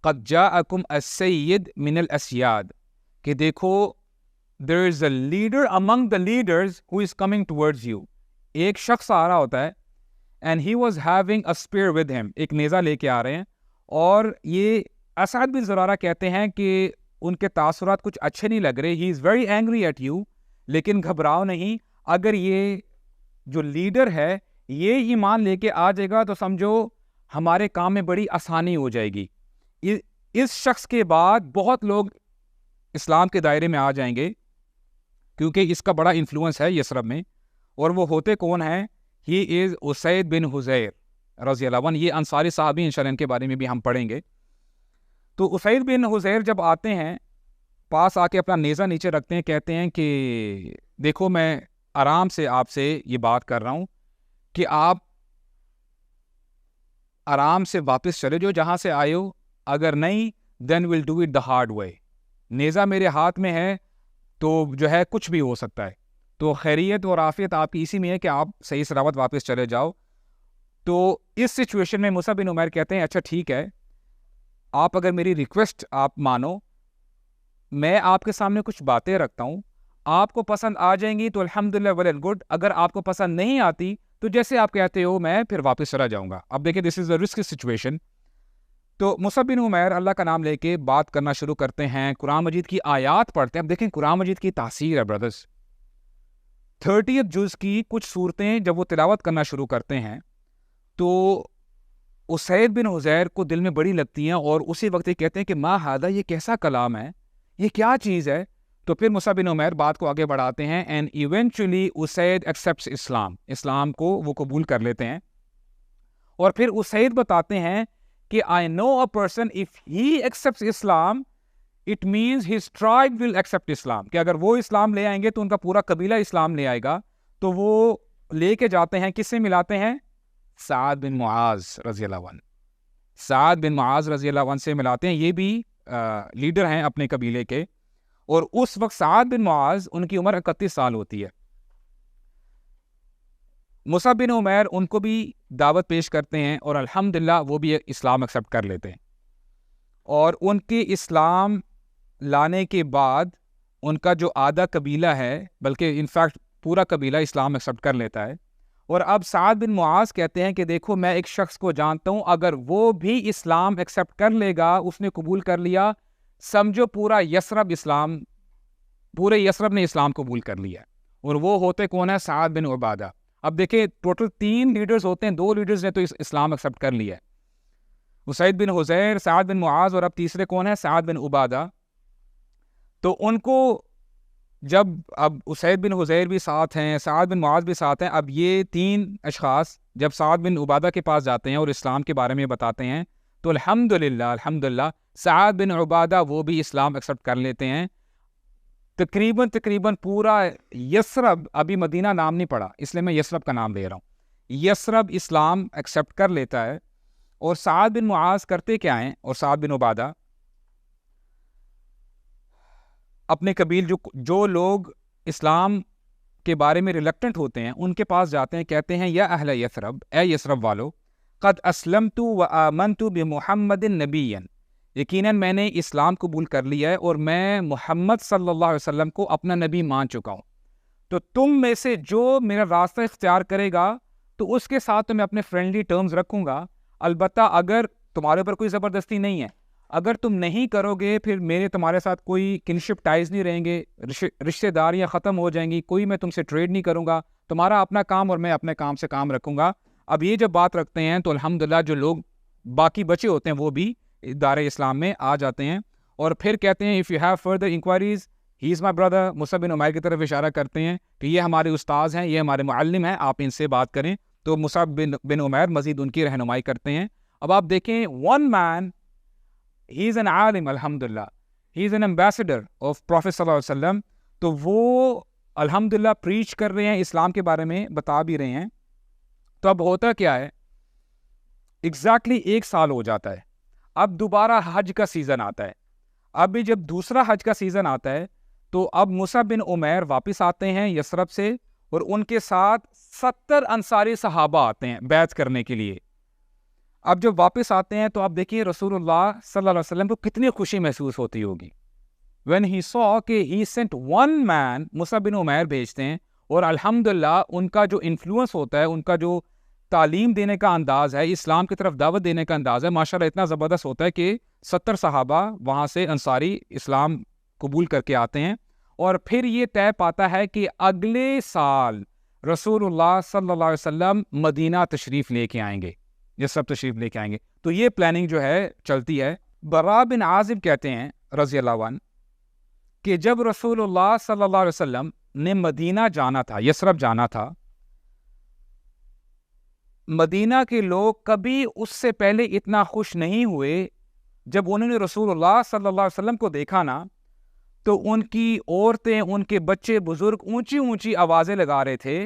قد جاءکم السید من الاسیاد، کہ دیکھو there is a leader among the leaders who is coming towards you۔ ایک شخص آ رہا ہوتا ہے and he was having a spear with him، ایک نیزہ لے کے آ رہے ہیں، اور یہ اسد بن زرارہ کہتے ہیں کہ ان کے تاثرات کچھ اچھے نہیں لگ رہے، he is very angry at you، لیکن گھبراؤ نہیں، اگر یہ جو لیڈر ہے یہ ایمان لے کے آ جائے گا تو سمجھو ہمارے کام میں بڑی آسانی ہو جائے گی۔ اس شخص کے بعد بہت لوگ اسلام کے دائرے میں آ جائیں گے، کیونکہ اس کا بڑا انفلوئنس ہے یثرب میں۔ اور وہ ہوتے کون ہیں؟ ہی از اسید بن حضیر رضی اللہ عنہ۔ یہ انصاری صحابی، انشاءاللہ ان کے بارے میں بھی ہم پڑھیں گے۔ تو اسید بن حضیر جب آتے ہیں، پاس آ کے اپنا نیزہ نیچے رکھتے ہیں، کہتے ہیں کہ دیکھو میں آرام سے آپ سے یہ بات کر رہا ہوں کہ آپ آرام سے واپس چلے جو جہاں سے آئے ہو، اگر نہیں then we'll do it the hard way۔ نیزہ میرے ہاتھ میں ہے تو جو ہے کچھ بھی ہو سکتا ہے، تو خیریت اور عافیت آپ کی اسی میں ہے کہ آپ صحیح سلامت واپس چلے جاؤ۔ تو اس سچویشن میں مصعب بن عمیر کہتے ہیں اچھا ٹھیک ہے، آپ اگر میری ریکویسٹ آپ مانو، میں آپ کے سامنے کچھ باتیں رکھتا ہوں، آپ کو پسند آ جائیں گی تو الحمدللہ ویل اینڈ گڈ، اگر آپ کو پسند نہیں آتی تو جیسے آپ کہتے ہو میں پھر واپس چلا جاؤں گا۔ اب دیکھیں دس از اے رسکی سچویشن۔ تو مصعب بن عمیر اللہ کا نام لے کے بات کرنا شروع کرتے ہیں، قرآن مجید کی آیات پڑھتے ہیں. اب دیکھیں قرآن مجید کی تاثیر ہے برادرز. 30 جز کی کچھ صورتیں جب وہ تلاوت کرنا شروع کرتے ہیں تو اسید بن حضیر کو دل میں بڑی لگتی ہیں، اور اسی وقت یہ کہتے ہیں کہ ما ہذا، یہ کیسا کلام ہے، یہ کیا چیز ہے. تو پھر مصعب بن عمیر بات کو آگے بڑھاتے ہیں، اینڈ ایونچولی اسید ایکسیپٹس اسلام، اسلام کو وہ قبول کر لیتے ہیں. اور پھر اسید بتاتے ہیں کہ I know a person if he accepts Islam it means his tribe will accept Islam، کہ اگر وہ اسلام لے آئیں گے تو ان کا پورا قبیلہ اسلام لے آئے گا. تو وہ لے کے جاتے ہیں، کس سے ملاتے ہیں؟ سعد بن معاذ رضی اللہ عنہ. سعد بن معاذ رضی اللہ عنہ سے ملاتے ہیں، یہ بھی لیڈر ہیں اپنے قبیلے کے. اور اس وقت سعد بن معاذ ان کی عمر 31 سال ہوتی ہے. مصعب بن عمیر ان کو بھی دعوت پیش کرتے ہیں اور الحمدللہ وہ بھی اسلام ایکسیپٹ کر لیتے ہیں. اور ان کے اسلام لانے کے بعد ان کا جو آدھا قبیلہ ہے، بلکہ انفیکٹ پورا قبیلہ اسلام ایکسیپٹ کر لیتا ہے. اور اب سعد بن معاذ کہتے ہیں کہ دیکھو میں ایک شخص کو جانتا ہوں، اگر وہ بھی اسلام ایکسیپٹ کر لے گا، اس نے قبول کر لیا، سمجھو پورا یثرب اسلام، پورے یثرب نے اسلام قبول کر لیا. اور وہ ہوتے کون ہے؟ سعد بن عبادہ. اب دیکھیں ٹوٹل 3 لیڈرز ہوتے ہیں، 2 لیڈرز نے تو اسلام ایکسیپٹ کر لیا ہے، اسید بن حضیر، سعد بن معاذ، اور اب تیسرے کون ہے؟ سعد بن عبادہ. تو ان کو جب اب اسید بن حضیر بھی ساتھ ہیں، سعد بن معاذ بھی ساتھ ہیں، اب یہ 3 اشخاص جب سعد بن عبادہ کے پاس جاتے ہیں اور اسلام کے بارے میں بتاتے ہیں تو الحمدللہ سعد بن عبادہ وہ بھی اسلام ایکسیپٹ کر لیتے ہیں. تقریباً پورا یثرب، ابھی مدینہ نام نہیں پڑا اس لیے میں یثرب کا نام لے رہا ہوں، یثرب اسلام ایکسیپٹ کر لیتا ہے. اور سعد بن معاذ کرتے کیا ہیں، اور سعد بن عبادہ اپنے قبیل جو لوگ اسلام کے بارے میں ریلکٹنٹ ہوتے ہیں ان کے پاس جاتے ہیں، کہتے ہیں یا اہل یثرب، اے یثرب والو، قد اسلمت و آمنت بمحمد نبیا، یقیناً میں نے اسلام قبول کر لیا ہے اور میں محمد صلی اللہ علیہ وسلم کو اپنا نبی مان چکا ہوں. تو تم میں سے جو میرا راستہ اختیار کرے گا تو اس کے ساتھ تو میں اپنے فرینڈلی ٹرمز رکھوں گا، البتہ اگر تمہارے اوپر کوئی زبردستی نہیں ہے، اگر تم نہیں کرو گے پھر میرے تمہارے ساتھ کوئی کنشپ ٹائز نہیں رہیں گے، رشتہ داریاں ختم ہو جائیں گی، کوئی میں تم سے ٹریڈ نہیں کروں گا، تمہارا اپنا کام اور میں اپنے کام سے کام رکھوں گا. اب یہ جب بات رکھتے ہیں تو الحمدللہ جو لوگ باقی بچے ہوتے ہیں وہ بھی دار اسلام میں آ جاتے ہیں. اور پھر کہتے ہیں if you have further inquiries he is my brother، Musab بن عمیر کی طرف اشارہ کرتے ہیں کہ یہ ہمارے استاذ ہیں، یہ ہمارے معلم ہیں، آپ ان سے بات کریں. تو مصعب بن عمیر مزید ان کی رہنمائی کرتے ہیں. اب آپ دیکھیں one man he is an عالم، الحمدللہ he is an ambassador of Prophet صلی اللہ علیہ وسلم. تو وہ الحمدللہ پریچ کر رہے ہیں، اسلام کے بارے میں بتا بھی رہے ہیں. تو اب ہوتا کیا ہے، ایگزیکٹلی 1 سال ہو جاتا ہے. اب دوبارہ حج کا سیزن آتا ہے. ابھی جب دوسرا حج کا سیزن آتا ہے تو اب مصعب بن عمیر واپس آتے ہیں یثرب سے، اور ان کے ساتھ 70 انصاری صحابہ آتے ہیں بیعت کرنے کے لیے. اب جب واپس آتے ہیں تو آپ دیکھیے رسول اللہ صلی اللہ علیہ وسلم کو کتنی خوشی محسوس ہوتی ہوگی when he saw کہ he sent one man، Musab بن عمیر بھیجتے ہیں، اور الحمدللہ ان کا جو انفلوئنس ہوتا ہے، ان کا جو تعلیم دینے کا انداز ہے، اسلام کی طرف دعوت دینے کا انداز ہے، ماشاءاللہ اتنا زبردست ہوتا ہے کہ 70 صحابہ وہاں سے انصاری اسلام قبول کر کے آتے ہیں. اور پھر یہ طے پاتا ہے کہ اگلے سال رسول اللہ صلی اللہ علیہ وسلم مدینہ تشریف لے کے آئیں گے، یہ سب تشریف لے کے آئیں گے. تو یہ پلاننگ جو ہے چلتی ہے. برا بن عازب کہتے ہیں رضی اللہ عنہ کہ جب رسول اللہ صلی اللہ علیہ وسلم نے مدینہ جانا تھا، یثرب جانا تھا، مدینہ کے لوگ کبھی اس سے پہلے اتنا خوش نہیں ہوئے. جب انہوں نے رسول اللہ صلی اللہ علیہ وسلم کو دیکھا نا تو ان کی عورتیں، ان کے بچے بزرگ اونچی اونچی آوازیں لگا رہے تھے.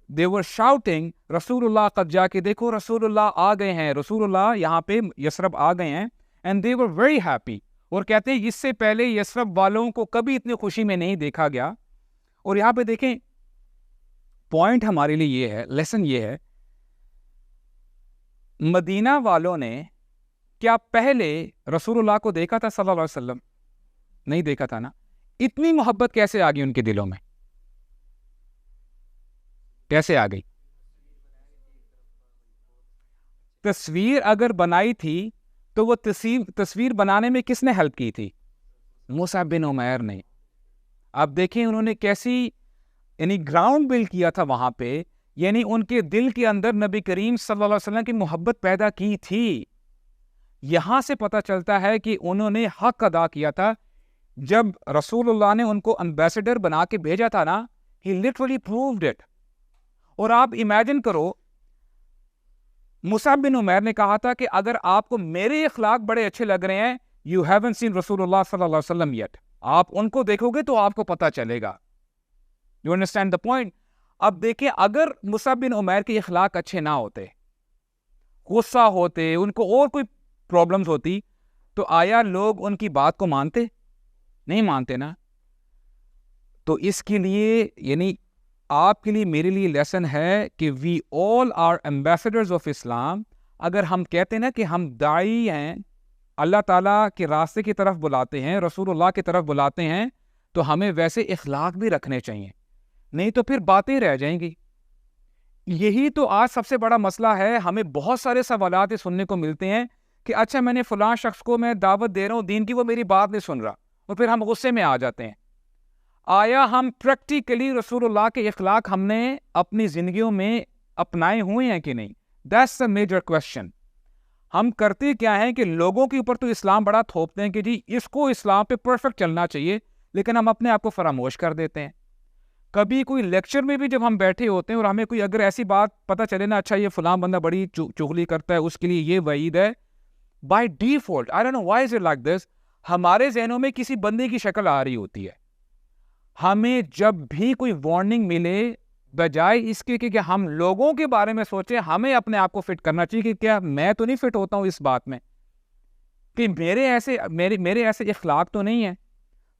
they were shouting رسول اللہ قد جا کے، دیکھو رسول اللہ آ گئے ہیں، رسول اللہ یہاں پہ یثرب آ گئے ہیں. and they were very happy. اور کہتے ہیں اس سے پہلے یثرب والوں کو کبھی اتنی خوشی میں نہیں دیکھا گیا. اور یہاں پہ دیکھیں پوائنٹ ہمارے لیے یہ ہے، لیسن یہ ہے، مدینہ والوں نے کیا پہلے رسول اللہ کو دیکھا تھا صلی اللہ علیہ وسلم؟ نہیں دیکھا تھا نا. اتنی محبت کیسے آ گئی ان کے دلوں میں؟ کیسے آ گئی؟ تصویر اگر بنائی تھی تو وہ تصویر بنانے میں کس نے ہیلپ کی تھی؟ مصعب بن عمیر نے. اب دیکھیں انہوں نے کیسی یعنی گراؤنڈ بلڈ کیا تھا وہاں پہ، یعنی ان کے دل کے اندر نبی کریم صلی اللہ علیہ وسلم کی محبت پیدا کی تھی. یہاں سے پتہ چلتا ہے کہ انہوں نے حق ادا کیا تھا. جب رسول اللہ نے ان کو امبیسڈر بنا کے بھیجا تھا نا، he literally proved it. اور آپ امیجن کرو، مصعب بن عمیر نے کہا تھا کہ اگر آپ کو میرے اخلاق بڑے اچھے لگ رہے ہیں، you haven't seen رسول اللہ صلی اللہ علیہ وسلم yet. آپ ان کو دیکھو گے تو آپ کو پتہ چلے گا. You understand the point? اب دیکھیں اگر مصعب بن عمیر کے اخلاق اچھے نہ ہوتے، غصہ ہوتے، ان کو اور کوئی پرابلمز ہوتی، تو آیا لوگ ان کی بات کو مانتے؟ نہیں مانتے نا. تو اس کے لیے یعنی آپ کے لیے میرے لیے لیسن ہے کہ وی آل آر ایمبیسڈرز آف اسلام. اگر ہم کہتے ہیں نا کہ ہم داعی ہیں، اللہ تعالیٰ کے راستے کی طرف بلاتے ہیں، رسول اللہ کی طرف بلاتے ہیں، تو ہمیں ویسے اخلاق بھی رکھنے چاہیے، نہیں تو پھر باتیں رہ جائیں گی. یہی تو آج سب سے بڑا مسئلہ ہے. ہمیں بہت سارے سوالات سننے کو ملتے ہیں کہ اچھا میں نے فلاں شخص کو میں دعوت دے رہا ہوں دین کی، وہ میری بات نہیں سن رہا، اور پھر ہم غصے میں آ جاتے ہیں. آیا ہم پریکٹیکلی رسول اللہ کے اخلاق ہم نے اپنی زندگیوں میں اپنائے ہوئے ہیں کہ نہیں؟ That's a major question. ہم کرتے کیا ہیں کہ لوگوں کے اوپر تو اسلام بڑا تھوپتے ہیں کہ جی اس کو اسلام پہ پرفیکٹ چلنا چاہیے، لیکن ہم اپنے آپ کو فراموش کر دیتے ہیں. کبھی کوئی لیکچر میں بھی جب ہم بیٹھے ہوتے ہیں اور ہمیں کوئی اگر ایسی بات پتہ چلے نا، اچھا یہ فلاں بندہ بڑی چغلی کرتا ہے، اس کے لیے یہ وعید ہے، by default I don't know why is it like this, ہمارے ذہنوں میں کسی بندے کی شکل آ رہی ہوتی ہے. ہمیں جب بھی کوئی وارننگ ملے، بجائے اس کے کہ ہم لوگوں کے بارے میں سوچیں، ہمیں اپنے آپ کو فٹ کرنا چاہیے کہ کیا میں تو نہیں فٹ ہوتا ہوں اس بات میں، کہ میرے ایسے اخلاق تو نہیں ہیں.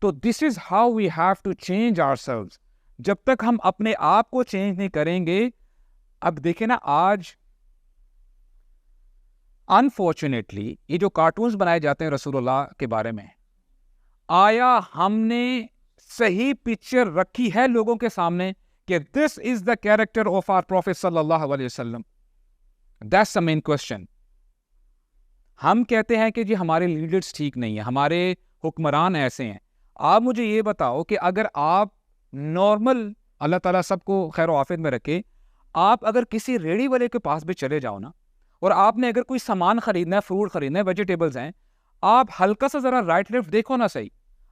تو this is how we have to change our ourselves تک ہم اپنے آپ کو چینج نہیں کریں گے. اب دیکھیں نا، آج انفارچونیٹلی یہ جو کارٹونز بنائے جاتے ہیں رسول اللہ کے بارے میں، آیا ہم نے صحیح پکچر رکھی ہے لوگوں کے سامنے کہ this is the character of our prophet صلی اللہ علیہ وسلم؟ That's the main question. ہم کہتے ہیں کہ جی ہمارے لیڈرز ٹھیک نہیں ہیں، ہمارے حکمران ایسے ہیں. آپ مجھے یہ بتاؤ کہ اگر آپ نارمل، اللہ تعالیٰ سب کو خیر و عافیت میں رکھے، آپ اگر کسی ریڑھی والے کے پاس بھی چلے جاؤ نا، اور آپ نے اگر کوئی سامان خریدنا ہے، فروٹ خریدنا ہے، ویجیٹیبلز ہیں، آپ ہلکا سا ذرا رائٹ لیفٹ دیکھو نا صحیح،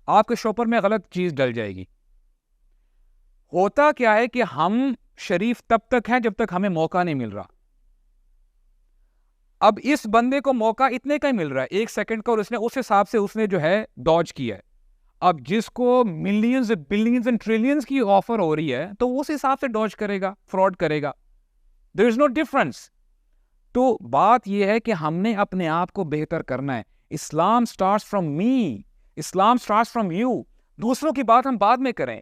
آپ کے شاپر میں غلط چیز ڈل جائے گی. ہوتا کیا ہے کہ ہم شریف تب تک ہیں جب تک ہمیں موقع نہیں مل رہا. اب اس بندے کو موقع اتنے کا ہی مل رہا ہے، 1 سیکنڈ کا، اور اس نے اس حساب سے اس نے جو ہے ڈاج کیا ہے. اب جس کو ملینز بلینز اینڈ ٹریلینز کی آفر ہو رہی ہے تو اس حساب سے ڈاج کرے گا، فراڈ کرے گا. دیر از نو ڈفرنس. تو بات یہ ہے کہ ہم نے اپنے آپ کو بہتر کرنا ہے. Islam starts from me, Islam starts from you. دوسروں کی بات ہم بعد میں کریں.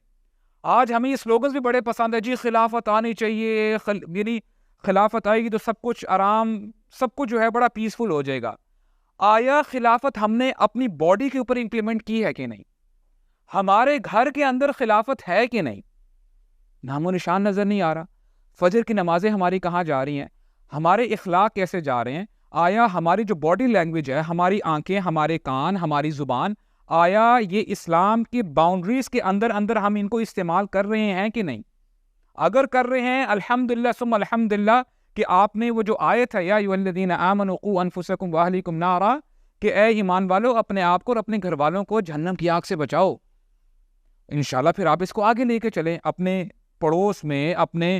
آج ہمیں یہ سلوگنز بھی بڑے پسند ہے، جی خلافت آنی چاہیے، یعنی خلافت آئے گی تو سب کچھ آرام، سب کچھ جو ہے بڑا پیسفل ہو جائے گا. آیا خلافت ہم نے اپنی باڈی کے اوپر امپلیمنٹ کی ہے کہ نہیں؟ ہمارے گھر کے اندر خلافت ہے کہ نہیں؟ نام و نشان نظر نہیں آ رہا. فجر کی نمازیں ہماری کہاں جا رہی ہیں؟ ہمارے اخلاق کیسے جا رہے ہیں؟ آیا ہماری جو باڈی لینگویج ہے، ہماری آنکھیں، ہمارے کان، ہماری زبان، آیا یہ اسلام کی باؤنڈریز کے اندر ہم ان کو استعمال کر رہے ہیں کہ نہیں؟ اگر کر رہے ہیں، الحمدللہ ثم الحمدللہ، کہ آپ نے وہ جو آیت ہے، یا ایھا الذین آمنوا قوا انفسکم واہلیکم نارا، کہ اے ایمان والو اپنے آپ کو اور اپنے گھر والوں کو جہنم کی آگ سے بچاؤ. انشاءاللہ پھر آپ اس کو آگے لے کے چلیں، اپنے پڑوس میں، اپنے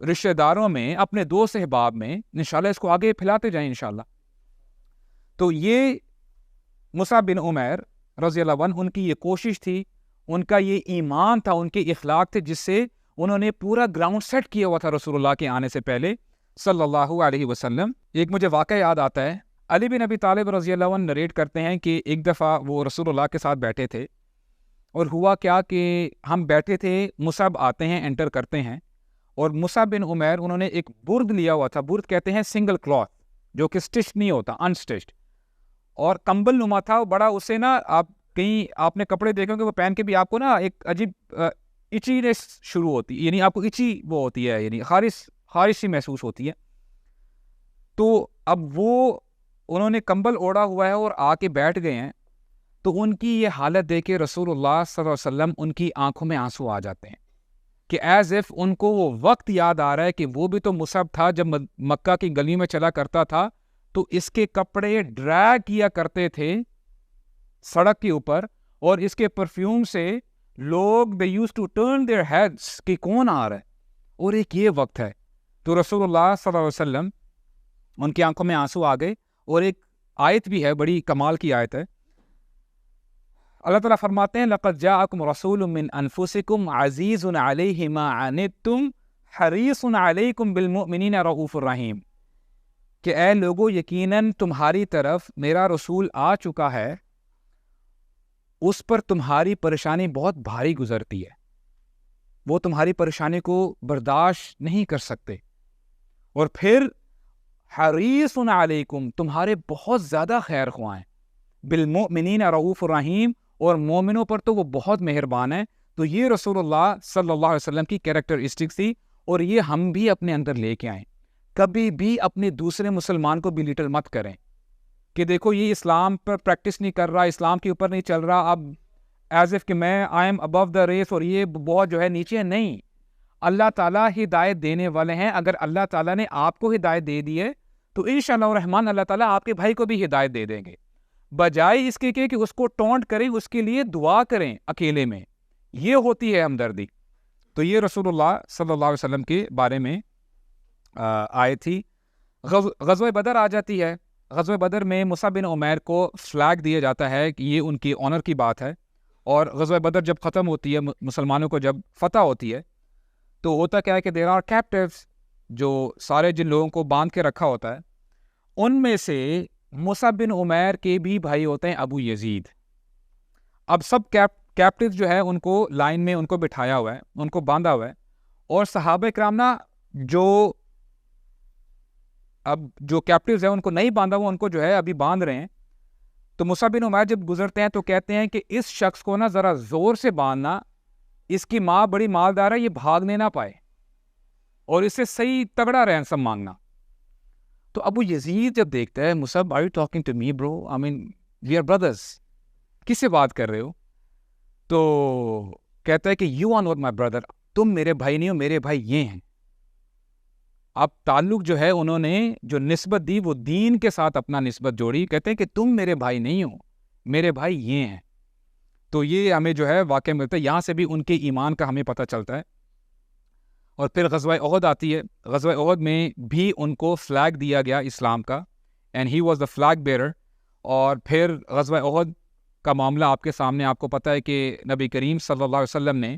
رشتہ داروں میں، اپنے دوست احباب میں، انشاءاللہ اس کو آگے پھیلاتے جائیں انشاءاللہ. تو یہ مصعب بن عمیر رضی اللہ عنہ، ان کی یہ کوشش تھی، ان کا یہ ایمان تھا، ان کے اخلاق تھے، جس سے انہوں نے پورا گراؤنڈ سیٹ کیا ہوا تھا رسول اللہ کے آنے سے پہلے صلی اللہ علیہ وسلم. ایک مجھے واقعہ یاد آتا ہے، علی بن ابی طالب رضی اللہ عنہ نریٹ کرتے ہیں کہ ایک دفعہ وہ رسول اللہ کے ساتھ بیٹھے تھے، اور ہوا کیا کہ ہم بیٹھے تھے، مصعب آتے ہیں، انٹر کرتے ہیں، اور مصعب بن عمیر انہوں نے ایک برد لیا ہوا تھا. برد کہتے ہیں سنگل کلاتھ، جو کہ اسٹچ نہیں ہوتا، انسٹچڈ، اور کمبل نما تھا بڑا. اسے نا آپ کہیں آپ نے کپڑے دیکھیں گے وہ پہن کے بھی آپ کو نا ایک عجیب اچینس شروع ہوتی ہے، یعنی آپ کو اچی وہ ہوتی ہے، یعنی خارش سی محسوس ہوتی ہے. تو اب وہ انہوں نے کمبل اوڑھا ہوا ہے اور آ کے بیٹھ گئے ہیں، تو ان کی یہ حالت دیکھ کے رسول اللہ صلی اللہ علیہ وسلم ان کی آنکھوں میں آنسو آ جاتے ہیں کہ ایز اف ان کو وہ وقت یاد آ رہا ہے کہ وہ بھی تو مصعب تھا جب مکہ کی گلی میں چلا کرتا تھا تو اس کے کپڑے ڈریگ کیا کرتے تھے سڑک کے اوپر، اور اس کے پرفیوم سے لوگ they used to turn their heads کہ کون آ رہا ہے، اور ایک یہ وقت ہے۔ تو رسول اللہ صلی اللہ علیہ وسلم ان کی آنکھوں میں آنسو آ گئے، اور ایک آیت بھی ہے، بڑی کمال کی آیت ہے۔ اللہ تعالیٰ فرماتے ہیں لَقَدْ جَاءَكُمْ رَسُولٌ مِّنْ أَنفُسِكُمْ عَزِيزٌ عَلَيْهِ مَا عَنِتُّمْ حَرِيصٌ عَلَيْكُمْ بِالْمُؤْمِنِينَ رَءُوفٌ رَحِيمٌ، کہ اے لوگو یقیناً تمہاری طرف میرا رسول آ چکا ہے، اس پر تمہاری پریشانی بہت بھاری گزرتی ہے، وہ تمہاری پریشانی کو برداشت نہیں کر سکتے، اور پھر حریص علیکم، تمہارے بہت زیادہ خیر خواہ ہیں، بالمؤمنین رؤوف الرحیم، اور مومنوں پر تو وہ بہت مہربان ہے۔ تو یہ رسول اللہ صلی اللہ علیہ وسلم کی کیریکٹرسٹکس تھی، اور یہ ہم بھی اپنے اندر لے کے آئیں۔ کبھی بھی اپنے دوسرے مسلمان کو بلیٹل مت کریں کہ دیکھو یہ اسلام پر پریکٹس نہیں کر رہا، اسلام کے اوپر نہیں چل رہا، اب ایز اف کہ میں I am Abu the race اور یہ بہت جو ہے نیچے ہے۔ نہیں، اللہ تعالیٰ ہدایت دینے والے ہیں۔ اگر اللہ تعالیٰ نے آپ کو ہدایت دے دی ہے تو انشاءاللہ الرحمن اللہ تعالیٰ آپ کے بھائی کو بھی ہدایت دے دیں گے، بجائے اس کے کہ اس کو ٹونٹ کریں، اس کے لیے دعا کریں اکیلے میں، یہ ہوتی ہے ہمدردی۔ تو یہ رسول اللہ صلی اللہ علیہ وسلم کے بارے میں آئے تھی۔ غزوہ بدر آ جاتی ہے۔ غزوہ بدر میں مصعب بن عمیر کو فلیگ دیا جاتا ہے کہ یہ ان کی آنر کی بات ہے، اور غزوہ بدر جب ختم ہوتی ہے، مسلمانوں کو جب فتح ہوتی ہے، تو ہوتا کیا ہے کہ دیر آر کیپٹیوز، جو سارے جن لوگوں کو باندھ کے رکھا ہوتا ہے، ان میں سے مصعب بن عمیر کے بھی بھائی ہوتے ہیں ابو یزید۔ اب سب کیپٹیوز جو ہے ان کو لائن میں ان کو بٹھایا ہوا ہے، ان کو باندھا ہوا ہے، اور صحابہ کرام نا جو کیپٹیوز ہیں ان کو نہیں باندھا ہوا، ان کو جو ہے ابھی باندھ رہے ہیں۔ تو مصعب بن عمیر جب گزرتے ہیں تو کہتے ہیں کہ اس شخص کو نا ذرا زور سے باندھنا، اس کی ماں بڑی مالدار ہے، یہ بھاگنے نہ پائے، اور اس سے صحیح تگڑا رینسم مانگنا۔ تو ابو یزید جب دیکھتا ہے Musab are you talking to me bro I mean we are brothers، کس سے بات کر رہے ہو؟ تو کہتا ہے کہ you are not my brother، تم میرے بھائی نہیں ہو، میرے بھائی یہ ہیں۔ اب تعلق جو ہے انہوں نے جو نسبت دی وہ دین کے ساتھ اپنا نسبت جوڑی، کہتے ہیں کہ تم میرے بھائی نہیں ہو، میرے بھائی یہ ہیں۔ تو یہ ہمیں جو ہے واقعہ ملتا ہے، یہاں سے بھی ان کے ایمان کا ہمیں پتہ چلتا ہے۔ اور پھر غزوہ احد آتی ہے۔ غزوہ احد میں بھی ان کو فلیگ دیا گیا اسلام کا، and he was the flag bearer. اور پھر غزوہ احد کا معاملہ آپ کے سامنے، آپ کو پتہ ہے کہ نبی کریم صلی اللہ علیہ وسلم نے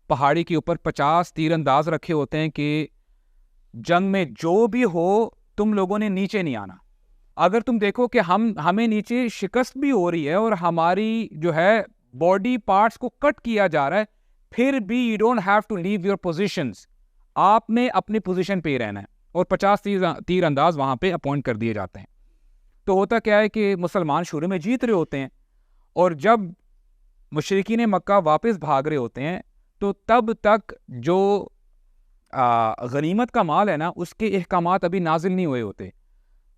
پہاڑی کے اوپر 50 تیر انداز رکھے ہوتے ہیں کہ جنگ میں جو بھی ہو تم لوگوں نے نیچے نہیں آنا۔ اگر تم دیکھو کہ ہمیں نیچے شکست بھی ہو رہی ہے اور ہماری جو ہے باڈی پارٹس کو کٹ کیا جا رہا ہے، پھر بھی you don't have to leave your positions, آپ نے اپنی پوزیشن پہ ہی رہنا ہے، اور 50 تیر انداز وہاں پہ اپوائنٹ کر دیے جاتے ہیں۔ تو ہوتا کیا ہے کہ مسلمان شروع میں جیت رہے ہوتے ہیں، اور جب مشرکین مکہ واپس بھاگ رہے ہوتے ہیں تو تب تک جو غنیمت کا مال ہے نا، اس کے احکامات ابھی نازل نہیں ہوئے ہوتے۔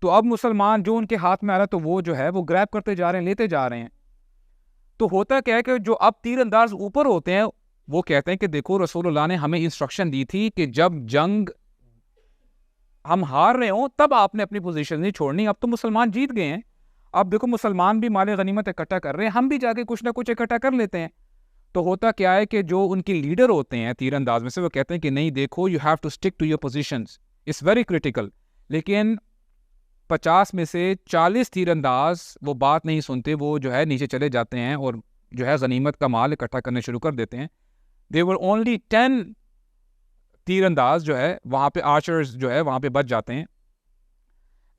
تو اب مسلمان جو ان کے ہاتھ میں آ رہا ہے تو وہ جو ہے وہ گریب کرتے جا رہے ہیں، لیتے جا رہے ہیں۔ تو ہوتا کیا ہے کہ جو اب تیر انداز اوپر ہوتے ہیں وہ کہتے ہیں کہ دیکھو رسول اللہ نے ہمیں انسٹرکشن دی تھی کہ جب جنگ ہم ہار رہے ہوں تب آپ نے اپنی پوزیشن نہیں چھوڑنی، اب تو مسلمان جیت گئے ہیں، اب دیکھو مسلمان بھی مال غنیمت اکٹھا کر رہے ہیں، ہم بھی جا کے کچھ نہ کچھ اکٹھا کر لیتے ہیں۔ تو ہوتا کیا ہے کہ جو ان کے لیڈر ہوتے ہیں تیر انداز میں سے، وہ کہتے ہیں کہ نہیں دیکھو you have to stick to your positions, it's very critical. لیکن 50 میں سے 40 تیر انداز وہ بات نہیں سنتے، وہ جو ہے نیچے چلے جاتے ہیں اور جو ہے غنیمت کا مال اکٹھا کرنے شروع کر دیتے ہیں۔ There were only 10 تیر انداز جو ہے وہاں پہ آرچرز جو ہے وہاں پہ بچ جاتے ہیں۔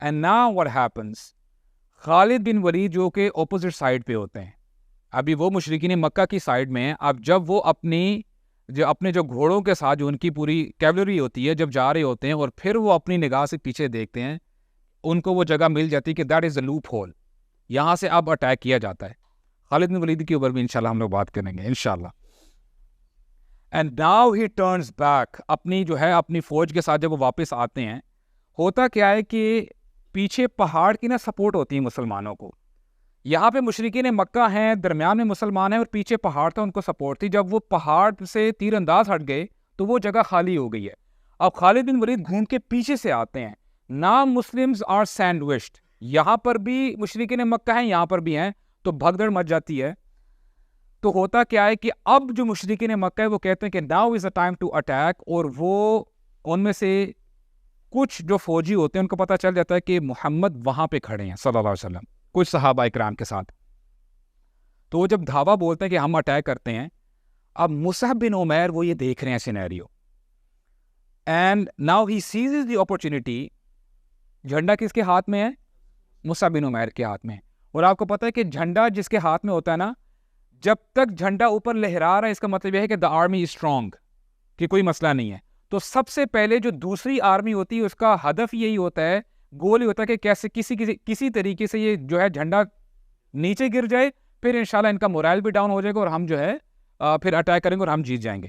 And now what happens؟ خالد بن ولید جو کہ اپوزٹ سائڈ پہ ہوتے ہیں، ابھی وہ مشرکین مکہ کی سائڈ میں ہیں۔ اب جب وہ اپنے جو گھوڑوں کے ساتھ جو ان کی پوری کیولری ہوتی ہے جب جا رہے ہوتے ہیں، اور پھر وہ اپنی نگاہ سے پیچھے دیکھتے ہیں، ان کو وہ جگہ مل جاتی ہے کہ that is a loop whole, یہاں سے اب اٹیک کیا جاتا ہے۔ خالد بن ولید کے اوپر بھی انشاءاللہ ہم لوگ بات کریں گے انشاءاللہ۔ And now he turns back, اپنی فوج کے ساتھ جب وہ واپس آتے ہیں، ہوتا کیا ہے کہ پیچھے پہاڑ کی نا سپورٹ ہوتی ہے مسلمانوں کو. یہاں پہ مشرکین مکہ ہیں, درمیان میں مسلمان ہیں اور پیچھے پہاڑ تھا, ان کو سپورٹ تھی. جب وہ پہاڑ سے تیر انداز ہٹ گئے تو وہ جگہ خالی ہو گئی ہے. اب خالد بن ولید گھوم کے پیچھے سے آتے ہیں. نام مسلمز آر سینڈوچڈ, یہاں پر بھی مشرکین مکہ ہیں, یہاں پر بھی ہیں, تو بھگدڑ مچ جاتی ہے. تو ہوتا کیا ہے کہ اب جو مشرکین مکہ ہے وہ کہتے ہیں کہ now is a time to attack, اور وہ ان میں سے کچھ جو فوجی ہوتے ہیں ان کو پتہ چل جاتا ہے کہ محمد وہاں پہ کھڑے ہیں صلی اللہ علیہ وسلم کچھ صحابہ اکرام کے ساتھ. تو وہ جب دھاوا بولتے ہیں کہ ہم اٹیک کرتے ہیں, اب مصعب بن عمیر وہ یہ دیکھ رہے ہیں scenario, and now he ceases the opportunity. جھنڈا کس کے ہاتھ میں ہے؟ مصعب بن عمیر کے ہاتھ میں. اور آپ کو پتہ ہے کہ جھنڈا جس کے ہاتھ میں ہوتا ہے نا, جب تک جھنڈا اوپر لہرا رہا ہے اس کا مطلب یہ ہے کہ دا آرمی از اسٹرانگ, کہ کوئی مسئلہ نہیں ہے. تو سب سے پہلے جو دوسری آرمی ہوتی ہے اس کا ہدف یہی ہوتا ہے, گول ہی ہوتا ہے کہ کیسے کسی طریقے سے یہ جو ہے جھنڈا نیچے گر جائے, پھر انشاءاللہ ان کا مورائل بھی ڈاؤن ہو جائے گا اور ہم جو ہے پھر اٹیک کریں گے اور ہم جیت جائیں گے.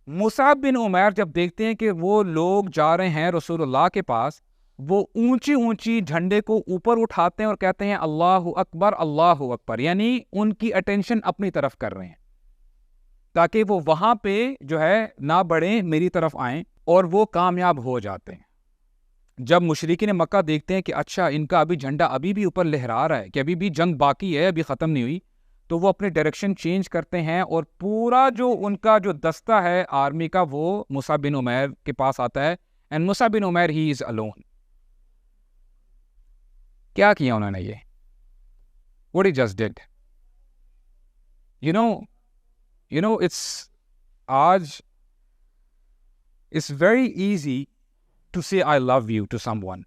مصعب بن عمیر جب دیکھتے ہیں کہ وہ لوگ جا رہے ہیں رسول اللہ کے پاس, وہ اونچی اونچی جھنڈے کو اوپر اٹھاتے ہیں اور کہتے ہیں اللہ اکبر اللہ اکبر, یعنی ان کی اٹینشن اپنی طرف کر رہے ہیں تاکہ وہ وہاں پہ جو ہے نہ بڑھیں, میری طرف آئیں, اور وہ کامیاب ہو جاتے ہیں. جب مشرکین مکہ دیکھتے ہیں کہ اچھا ان کا ابھی جھنڈا ابھی بھی اوپر لہرا رہا ہے, کہ ابھی بھی جنگ باقی ہے, ابھی ختم نہیں ہوئی, تو وہ اپنے ڈائریکشن چینج کرتے ہیں اور پورا جو ان کا جو دستہ ہے آرمی کا وہ مصعب بن عمیر کے پاس آتا ہے. And Musab bin Umair he is alone. کیا کیا انہوں نے یہ, what he just did, you know it's آج it's very easy to say I love you to someone,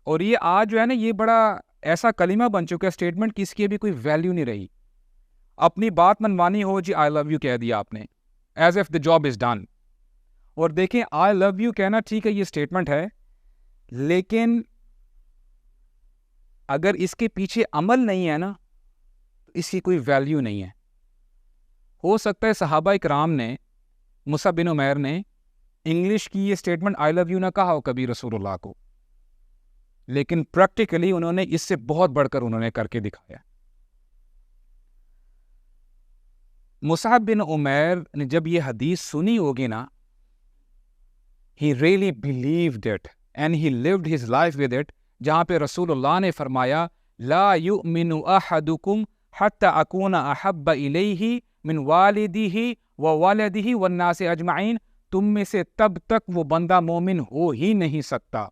اور یہ آج جو ہے نا یہ بڑا ایسا کلمہ بن چکا ہے اسٹیٹمنٹ کی اس کی بھی کوئی ویلیو نہیں رہی. اپنی بات منوانی ہو جی I love you کہہ دیا آپ نے, as if the job is done. اور دیکھیں I love you کہنا ٹھیک ہے یہ اسٹیٹمنٹ ہے, لیکن اگر اس کے پیچھے عمل نہیں ہے نا تو اس کی کوئی ویلیو نہیں ہے. ہو سکتا ہے صحابہ اکرام نے, مصعب بن عمیر نے انگلش کی یہ اسٹیٹمنٹ آئی لو یو نہ کہا ہو کبھی رسول اللہ کو, لیکن پریکٹیکلی انہوں نے اس سے بہت بڑھ کر انہوں نے کر کے دکھایا. مصعب بن عمیر نے جب یہ حدیث سنی ہوگی نا, he really believed it and he lived his life with it, جہاں پہ رسول اللہ نے فرمایا لا یؤمن احدکم حتی اکون احب الیہ من والدہ وولدہ والناس اجمعین, تم میں سے تب تک وہ بندہ مومن ہو ہی نہیں سکتا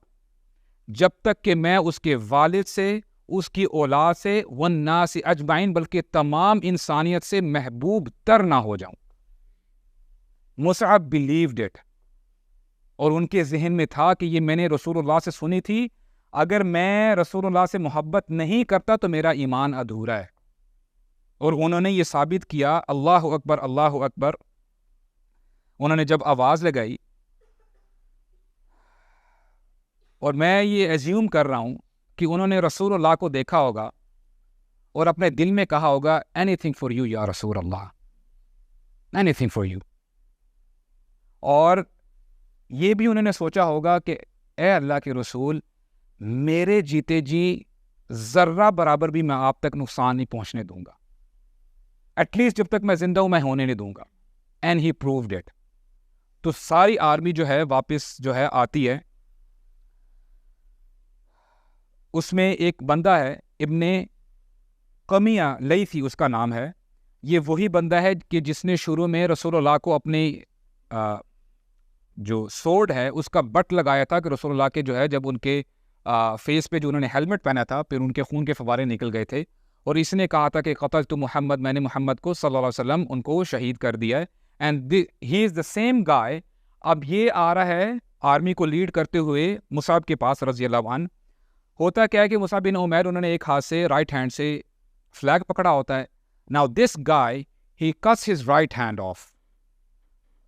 جب تک کہ میں اس کے والد سے, اس کی اولاد سے, والناس اجمعین بلکہ تمام انسانیت سے محبوب تر نہ ہو جاؤں. مصعب believed it, اور ان کے ذہن میں تھا کہ یہ میں نے رسول اللہ سے سنی تھی, اگر میں رسول اللہ سے محبت نہیں کرتا تو میرا ایمان ادھورا ہے. اور انہوں نے یہ ثابت کیا, اللہ اکبر اللہ اکبر. انہوں نے جب آواز لگائی, اور میں یہ ایزیوم کر رہا ہوں کہ انہوں نے رسول اللہ کو دیکھا ہوگا اور اپنے دل میں کہا ہوگا اینی تھنگ فار یو یا رسول اللہ, اینی تھنگ فار یو. اور یہ بھی انہوں نے سوچا ہوگا کہ اے اللہ کے رسول, میرے جیتے جی ذرہ برابر بھی میں آپ تک نقصان نہیں پہنچنے دوں گا, ایٹ لیسٹ جب تک میں زندہ ہوں میں ہونے نہیں دوں گا. And he proved it. تو ساری آرمی جو ہے واپس جو ہے آتی ہے. اس میں ایک بندہ ہے ابن قمیہ لیثی اس کا نام ہے. یہ وہی بندہ ہے کہ جس نے شروع میں رسول اللہ کو اپنی جو سورڈ ہے اس کا بٹ لگایا تھا کہ رسول اللہ کے جو ہے جب ان کے فیس پہ جو انہوں نے ہیلمٹ پہنا تھا پھر ان کے خون کے فوارے نکل گئے تھے, اور اس نے کہا تھا کہ قتل تو محمد, میں نے محمد کو صلی اللہ علیہ وسلم ان کو شہید کر دیا ہے. And he is the same guy. اب یہ آ رہا ہے آرمی کو لیڈ کرتے ہوئے مصعب کے پاس رضی اللہ عنہ. ہوتا کیا ہے کہ مصعب بن عمیر انہوں نے ایک ہاتھ سے رائٹ ہینڈ سے فلیگ پکڑا ہوتا ہے. Now this guy he cuts his right hand off,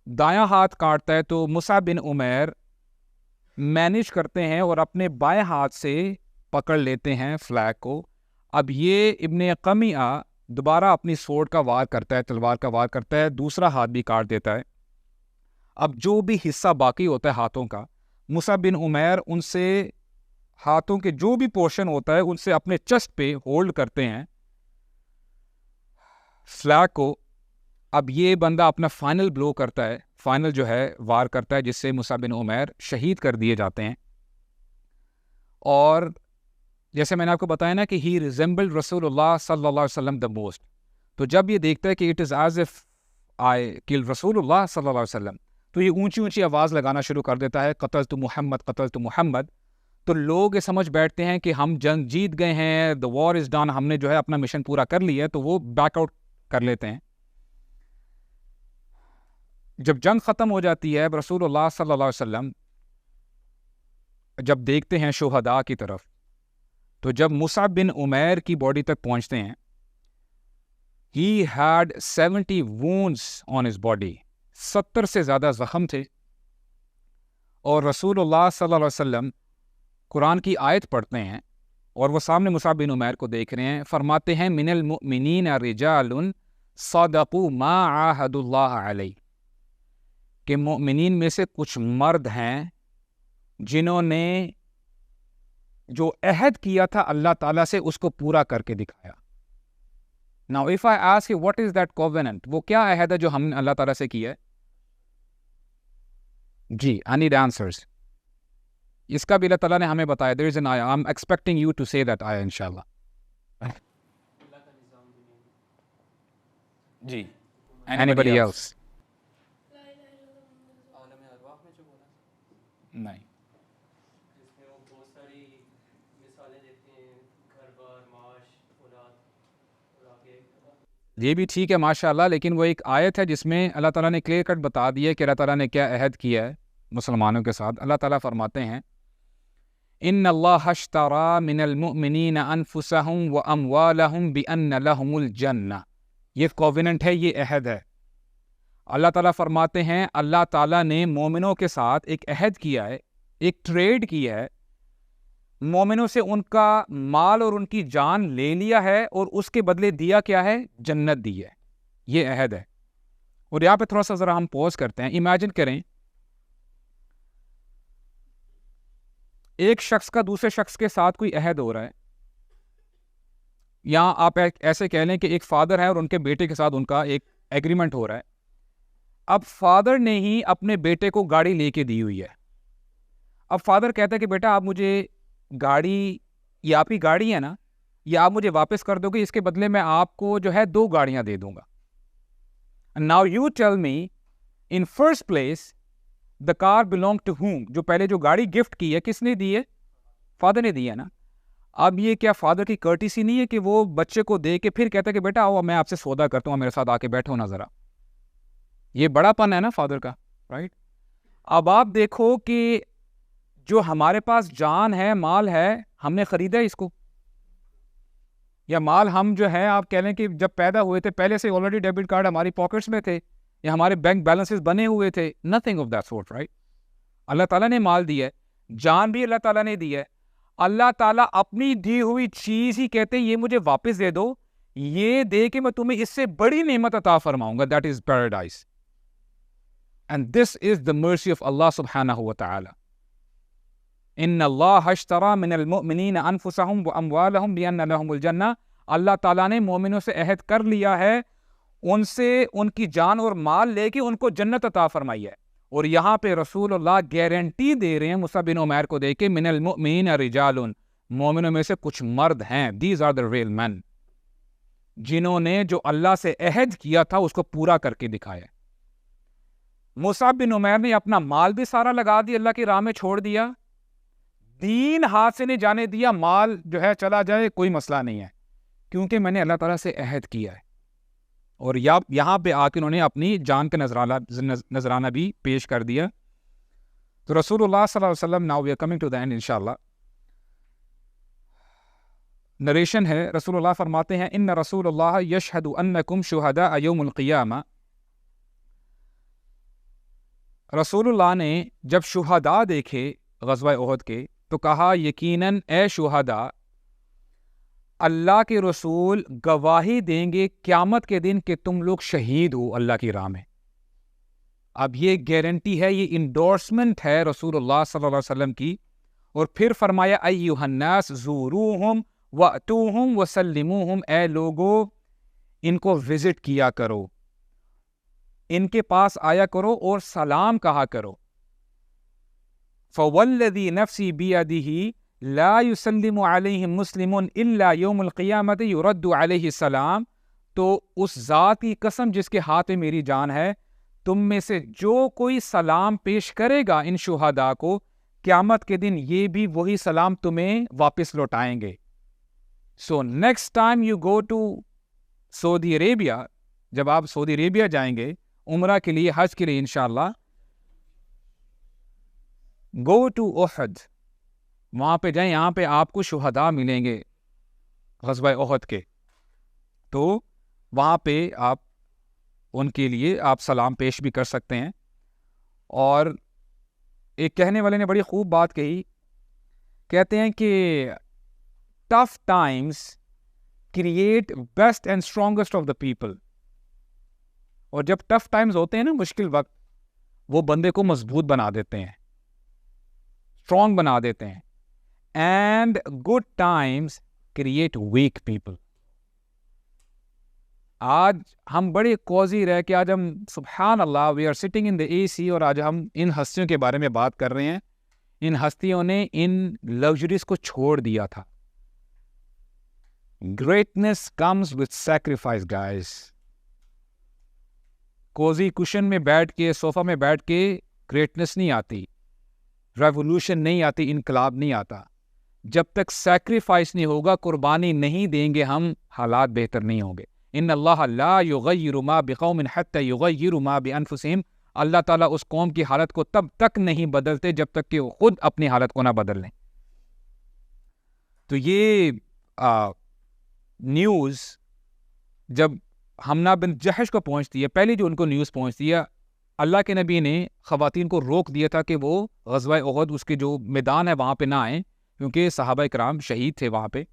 دایاں ہاتھ کاٹتا ہے, تو مصعب بن عمیر مینیج کرتے ہیں اور اپنے بائیں ہاتھ سے پکڑ لیتے ہیں فلیگ کو. اب یہ ابن قمیہ دوبارہ اپنی سورڈ کا وار کرتا ہے, تلوار کا وار کرتا ہے, دوسرا ہاتھ بھی کاٹ دیتا ہے. اب جو بھی حصہ باقی ہوتا ہے ہاتھوں کا, مصعب بن عمیر ان سے ہاتھوں کے جو بھی پورشن ہوتا ہے ان سے اپنے چسٹ پہ ہولڈ کرتے ہیں فلیگ کو. اب یہ بندہ اپنا فائنل بلو کرتا ہے, فائنل جو ہے وار کرتا ہے, جس سے مصعب بن عمیر شہید کر دیے جاتے ہیں. اور جیسے میں نے آپ کو بتایا نا کہ ہی ریزمبلڈ رسول اللہ صلی اللہ علیہ وسلم دا موسٹ, تو جب یہ دیکھتا ہے کہ it is as if I کل رسول اللہ صلی اللہ علیہ وسلم, تو یہ اونچی اونچی آواز لگانا شروع کر دیتا ہے, قتلت محمد قتلت محمد. تو لوگ یہ سمجھ بیٹھتے ہیں کہ ہم جنگ جیت گئے ہیں, دا وار از ڈن, ہم نے جو ہے اپنا مشن پورا کر لیا ہے, تو وہ بیک آؤٹ کر لیتے ہیں. جب جنگ ختم ہو جاتی ہے, رسول اللہ صلی اللہ علیہ وسلم جب دیکھتے ہیں شہداء کی طرف, تو جب مصعب بن عمیر کی باڈی تک پہنچتے ہیں, he had 70 wounds on his body, 70 سے زیادہ زخم تھے. اور رسول اللہ صلی اللہ علیہ وسلم قرآن کی آیت پڑھتے ہیں, اور وہ سامنے مصعب بن عمیر کو دیکھ رہے ہیں, فرماتے ہیں من المؤمنین رجال صدقوا ما عاہدوا اللہ علیہ, کہ مؤمنین میں سے کچھ مرد ہیں جنہوں نے جو عہد کیا تھا اللہ تعالیٰ سے اس کو پورا کر کے دکھایا. Now if I ask you what is that covenant, وہ کیا عہد ہے جو ہم نے اللہ تعالیٰ سے کیا ہے؟ جی, I need answers. اس کا بھی اللہ تعالیٰ نے ہمیں بتایا. There is an ayah. I'm expecting you to say that ayah inshallah. G. Anybody else? نہیں. یہ بھی ٹھیک ہے ماشاء اللہ, لیکن وہ ایک آیت ہے جس میں اللہ تعالیٰ نے کلیئر کٹ بتا دیا کہ اللہ تعالیٰ نے کیا عہد کیا ہے مسلمانوں کے ساتھ. اللہ تعالیٰ فرماتے ہیں ان اللہ اشتری من المؤمنین انفسہم واموالہم بان لہم الجنہ. یہ کووننٹ ہے, یہ عہد ہے. اللہ تعالیٰ فرماتے ہیں اللہ تعالیٰ نے مومنوں کے ساتھ ایک عہد کیا ہے, ایک ٹریڈ کیا ہے, مومنوں سے ان کا مال اور ان کی جان لے لیا ہے, اور اس کے بدلے دیا کیا ہے؟ جنت دی ہے. یہ عہد ہے. اور یہاں پہ تھوڑا سا ذرا ہم پوز کرتے ہیں. امیجن کریں ایک شخص کا دوسرے شخص کے ساتھ کوئی عہد ہو رہا ہے, یا آپ ایسے کہہ لیں کہ ایک فادر ہے اور ان کے بیٹے کے ساتھ ان کا ایک ایگریمنٹ ہو رہا ہے. اب فادر نے ہی اپنے بیٹے کو گاڑی لے کے دی ہوئی ہے. اب فادر کہتا ہے کہ بیٹا آپ مجھے گاڑی, یہ آپ کی گاڑی ہے نا, یہ آپ مجھے واپس کر دو گے, اس کے بدلے میں آپ کو جو ہے 2 گاڑیاں دے دوں گا. Now you tell me, in first place, the car belonged to whom? جو پہلے جو گاڑی گفٹ کی ہے کس نے دی ہے؟ فادر نے دی ہے نا. اب یہ کیا فادر کی کرٹیسی نہیں ہے کہ وہ بچے کو دے کے پھر کہتا ہے کہ بیٹا آؤ میں آپ سے سودا کرتا ہوں, میرے ساتھ آ کے بیٹھو نا ذرا. یہ بڑا پن ہے نا فادر کا, رائٹ. اب آپ دیکھو کہ جو ہمارے پاس جان ہے, مال ہے, ہم نے خریدا ہے اس کو, یا مال ہم جو ہے آپ کہہ لیں کہ جب پیدا ہوئے تھے پہلے سے آلریڈی ڈیبٹ کارڈ ہماری پاکٹس میں تھے, یا ہمارے بینک بیلنسز بنے ہوئے تھے. Nothing of that sort, right. اللہ تعالیٰ نے مال دیا ہے, جان بھی اللہ تعالیٰ نے دی ہے. اللہ تعالیٰ اپنی دی ہوئی چیز ہی کہتے ہیں یہ مجھے واپس دے دو, یہ دے کے میں تمہیں اس سے بڑی نعمت عطا فرماؤں گا. That is paradise. And this is the mercy of اللہ سبحانہ و تعالی. ان اللہ اشتری من المؤمنین انفسہم واموالہم بان لہم الجنہ. اللہ تعالیٰ نے مومنوں سے عہد کر لیا ہے, ان سے ان کی جان اور مال لے کے ان کو جنت عطا فرمائی ہے. اور یہاں پہ رسول اللہ گارنٹی دے رہے ہیں مصعب بن عمیر کو دے کے من المؤمنین رجال, مومنوں میں سے کچھ مرد ہیں, دیز آر دا ریل مین, جنہوں نے جو اللہ سے عہد کیا تھا اس کو پورا کر کے دکھایا. مصعب بن عمیر نے اپنا مال بھی سارا لگا دیا, اللہ کی راہ میں چھوڑ دیا, دین ہاتھ سے نہیں جانے دیا, مال جو ہے چلا جائے کوئی مسئلہ نہیں ہے, کیونکہ میں نے اللہ تعالیٰ سے عہد کیا ہے. اور یہاں پہ آ کے انہوں نے اپنی جان کا نذرانہ بھی پیش کر دیا. تو رسول اللہ صلی اللہ علیہ وسلم, now we are coming to the end انشاءاللہ. نریشن ہے, رسول اللہ فرماتے ہیں ان رسول اللہ یشہد انکم شہداء یوم القیامہ. رسول اللہ نے جب شہداء دیکھے غزوہ احد کے تو کہا یقیناً اے شہداء اللہ کے رسول گواہی دیں گے قیامت کے دن کہ تم لوگ شہید ہو اللہ کی راہ میں. اب یہ گارنٹی ہے, یہ انڈورسمنٹ ہے رسول اللہ صلی اللہ علیہ وسلم کی, اور پھر فرمایا ایھا الناس زوروہم واتوہم وسلموہم، اے لوگو ان کو وزٹ کیا کرو، ان کے پاس آیا کرو اور سلام کہا کرو. فوالذی نفسی بیدہ لا یسلم علیہم مسلم الا یوم القیامت یرد علیہ السلام. تو اس ذات کی قسم جس کے ہاتھ میں میری جان ہے، تم میں سے جو کوئی سلام پیش کرے گا ان شہداء کو، قیامت کے دن یہ بھی وہی سلام تمہیں واپس لوٹائیں گے. So next time you go to Saudi Arabia, جب آپ سعودی عربیہ جائیں گے عمرہ کے لیے، حج کے لیے انشاءاللہ، گو ٹو احد، وہاں پہ جائیں. یہاں پہ آپ کو شہداء ملیں گے غزوہ احد کے، تو وہاں پہ آپ ان کے لیے آپ سلام پیش بھی کر سکتے ہیں. اور ایک کہنے والے نے بڑی خوب بات کہی، کہتے ہیں کہ tough Times create best and strongest of the people. اور جب ٹف ٹائمز ہوتے ہیں نا، مشکل وقت، وہ بندے کو مضبوط بنا دیتے ہیں، اسٹرانگ بنا دیتے ہیں. And good Times create week people. آج ہم بڑے کوزی رہ کے، آج ہم سبحان اللہ وی آر سٹنگ ان دا اے سی، اور آج ہم ان ہستیوں کے بارے میں بات کر رہے ہیں. ان ہستیوں نے ان لگژریز کو چھوڑ دیا تھا. Greatness comes with sacrifice guys. Cosy cushion میں بیٹھ کے، صوفہ میں بیٹھ کے گریٹنس نہیں آتی، ریولوشن نہیں آتی، انقلاب نہیں آتا. جب تک سیکریفائس نہیں ہوگا، قربانی نہیں دیں گے ہم، حالات بہتر نہیں ہوں گے. ان اللہ لا یغیر ما بقوم حتی یغیروا ما بانفسہم. اللہ تعالیٰ اس قوم کی حالت کو تب تک نہیں بدلتے جب تک کہ وہ خود اپنی حالت کو نہ بدل لیں. تو یہ نیوز جب حمنا بن جحش کو پہنچتی ہے، پہلی جو ان کو نیوز پہنچتی ہے، اللہ کے نبی نے خواتین کو روک دیا تھا کہ وہ غزوہ احد، اس کے جو میدان ہے وہاں پہ نہ آئیں، کیونکہ صحابہ کرام شہید تھے وہاں پہ.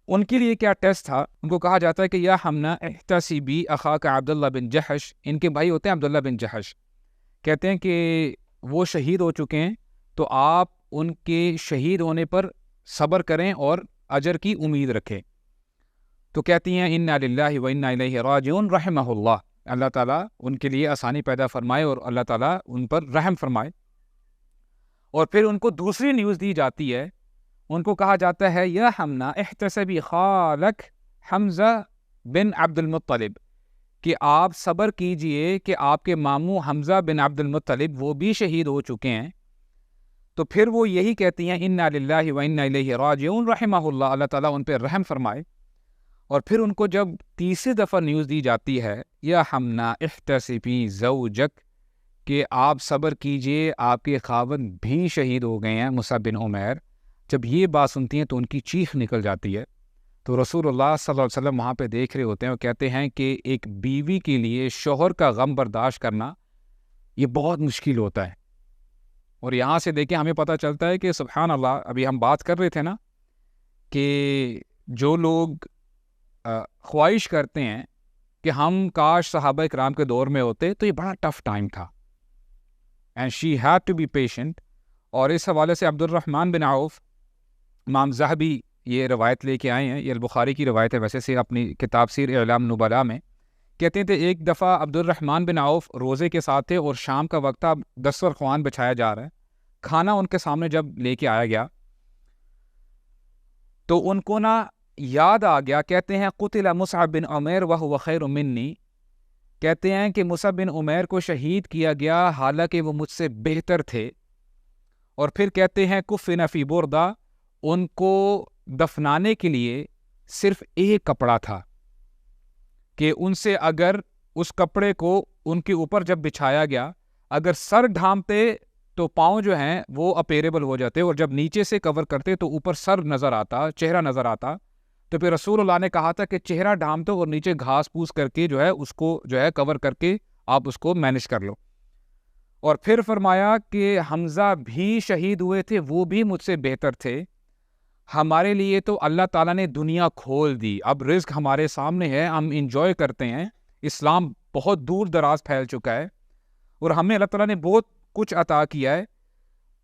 ان کے لیے کیا ٹیسٹ تھا؟ ان کو کہا جاتا ہے کہ یا حمنا احتسبی اخاک عبداللہ بن جحش. ان کے بھائی ہوتے ہیں عبداللہ بن جحش. کہتے ہیں کہ وہ شہید ہو چکے ہیں، تو آپ ان کے شہید ہونے پر صبر کریں اور اجر کی امید رکھیں. تو کہتی ہیں انا للہ و انا الیہ راجعون رحمہ اللہ. اللہ تعالیٰ ان کے لیے آسانی پیدا فرمائے اور اللہ تعالیٰ ان پر رحم فرمائے. اور پھر ان کو دوسری نیوز دی جاتی ہے، ان کو کہا جاتا ہے یا حمنا احتسبی خالک حمزہ بن عبد المطلب، کہ آپ صبر کیجئے کہ آپ کے ماموں حمزہ بن عبد المطلب وہ بھی شہید ہو چکے ہیں. تو پھر وہ یہی کہتی ہیں انا للہ و انا الیہ راجعون رحمہ اللہ، اللہ تعالیٰ ان پہ رحم فرمائے. اور پھر ان کو جب تیسری دفعہ نیوز دی جاتی ہے یا حمنا احتسبی زوجک، کہ آپ صبر کیجئے آپ کے خاوند بھی شہید ہو گئے ہیں، مصعب بن عمیر. جب یہ بات سنتی ہیں تو ان کی چیخ نکل جاتی ہے. تو رسول اللہ صلی اللہ علیہ وسلم وہاں پہ دیکھ رہے ہوتے ہیں اور کہتے ہیں کہ ایک بیوی کے لیے شوہر کا غم برداشت کرنا یہ بہت مشکل ہوتا ہے. اور یہاں سے دیکھیں ہمیں پتہ چلتا ہے کہ سبحان اللہ، ابھی ہم بات کر رہے تھے نا کہ جو لوگ خواہش کرتے ہیں کہ ہم کاش صحابہ کرام کے دور میں ہوتے، تو یہ بڑا ٹف ٹائم تھا. And she had to be patient. اور اس حوالے سے عبد الرحمن بن عوف، امام ذہبی یہ روایت لے کے آئے ہیں، یہ البخاری کی روایت ہے ویسے سے، اپنی کتاب سیر اعلام نبلاء میں کہتے تھے ایک دفعہ عبد الرحمن بن عوف روزے کے ساتھ تھے اور شام کا وقت تھا، دسترخوان بچھایا جا رہا ہے. کھانا ان کے سامنے جب لے کے آیا گیا تو ان کو نا یاد آ گیا. کہتے ہیں قتل مصعب بن عمیر وہو خیر منی. کہتے ہیں کہ مصعب بن عمیر کو شہید کیا گیا حالانکہ وہ مجھ سے بہتر تھے. اور پھر کہتے ہیں کفن فی بردہ، ان کو دفنانے کے لیے صرف ایک کپڑا تھا کہ ان سے اگر اس کپڑے کو ان کے اوپر جب بچھایا گیا، اگر سر ڈھانپتے تو پاؤں جو ہیں وہ اپیریبل ہو جاتے، اور جب نیچے سے کور کرتے تو اوپر سر نظر آتا، چہرہ نظر آتا. تو پھر رسول اللہ نے کہا تھا کہ چہرہ ڈھانپ دو اور نیچے گھاس پوس کر کے جو ہے اس کو جو ہے کور کر کے آپ اس کو مینج کر لو. اور پھر فرمایا کہ حمزہ بھی شہید ہوئے تھے، وہ بھی مجھ سے بہتر تھے. ہمارے لیے تو اللہ تعالیٰ نے دنیا کھول دی، اب رزق ہمارے سامنے ہے، ہم انجوائے کرتے ہیں. اسلام بہت دور دراز پھیل چکا ہے اور ہمیں اللہ تعالیٰ نے بہت کچھ عطا کیا ہے.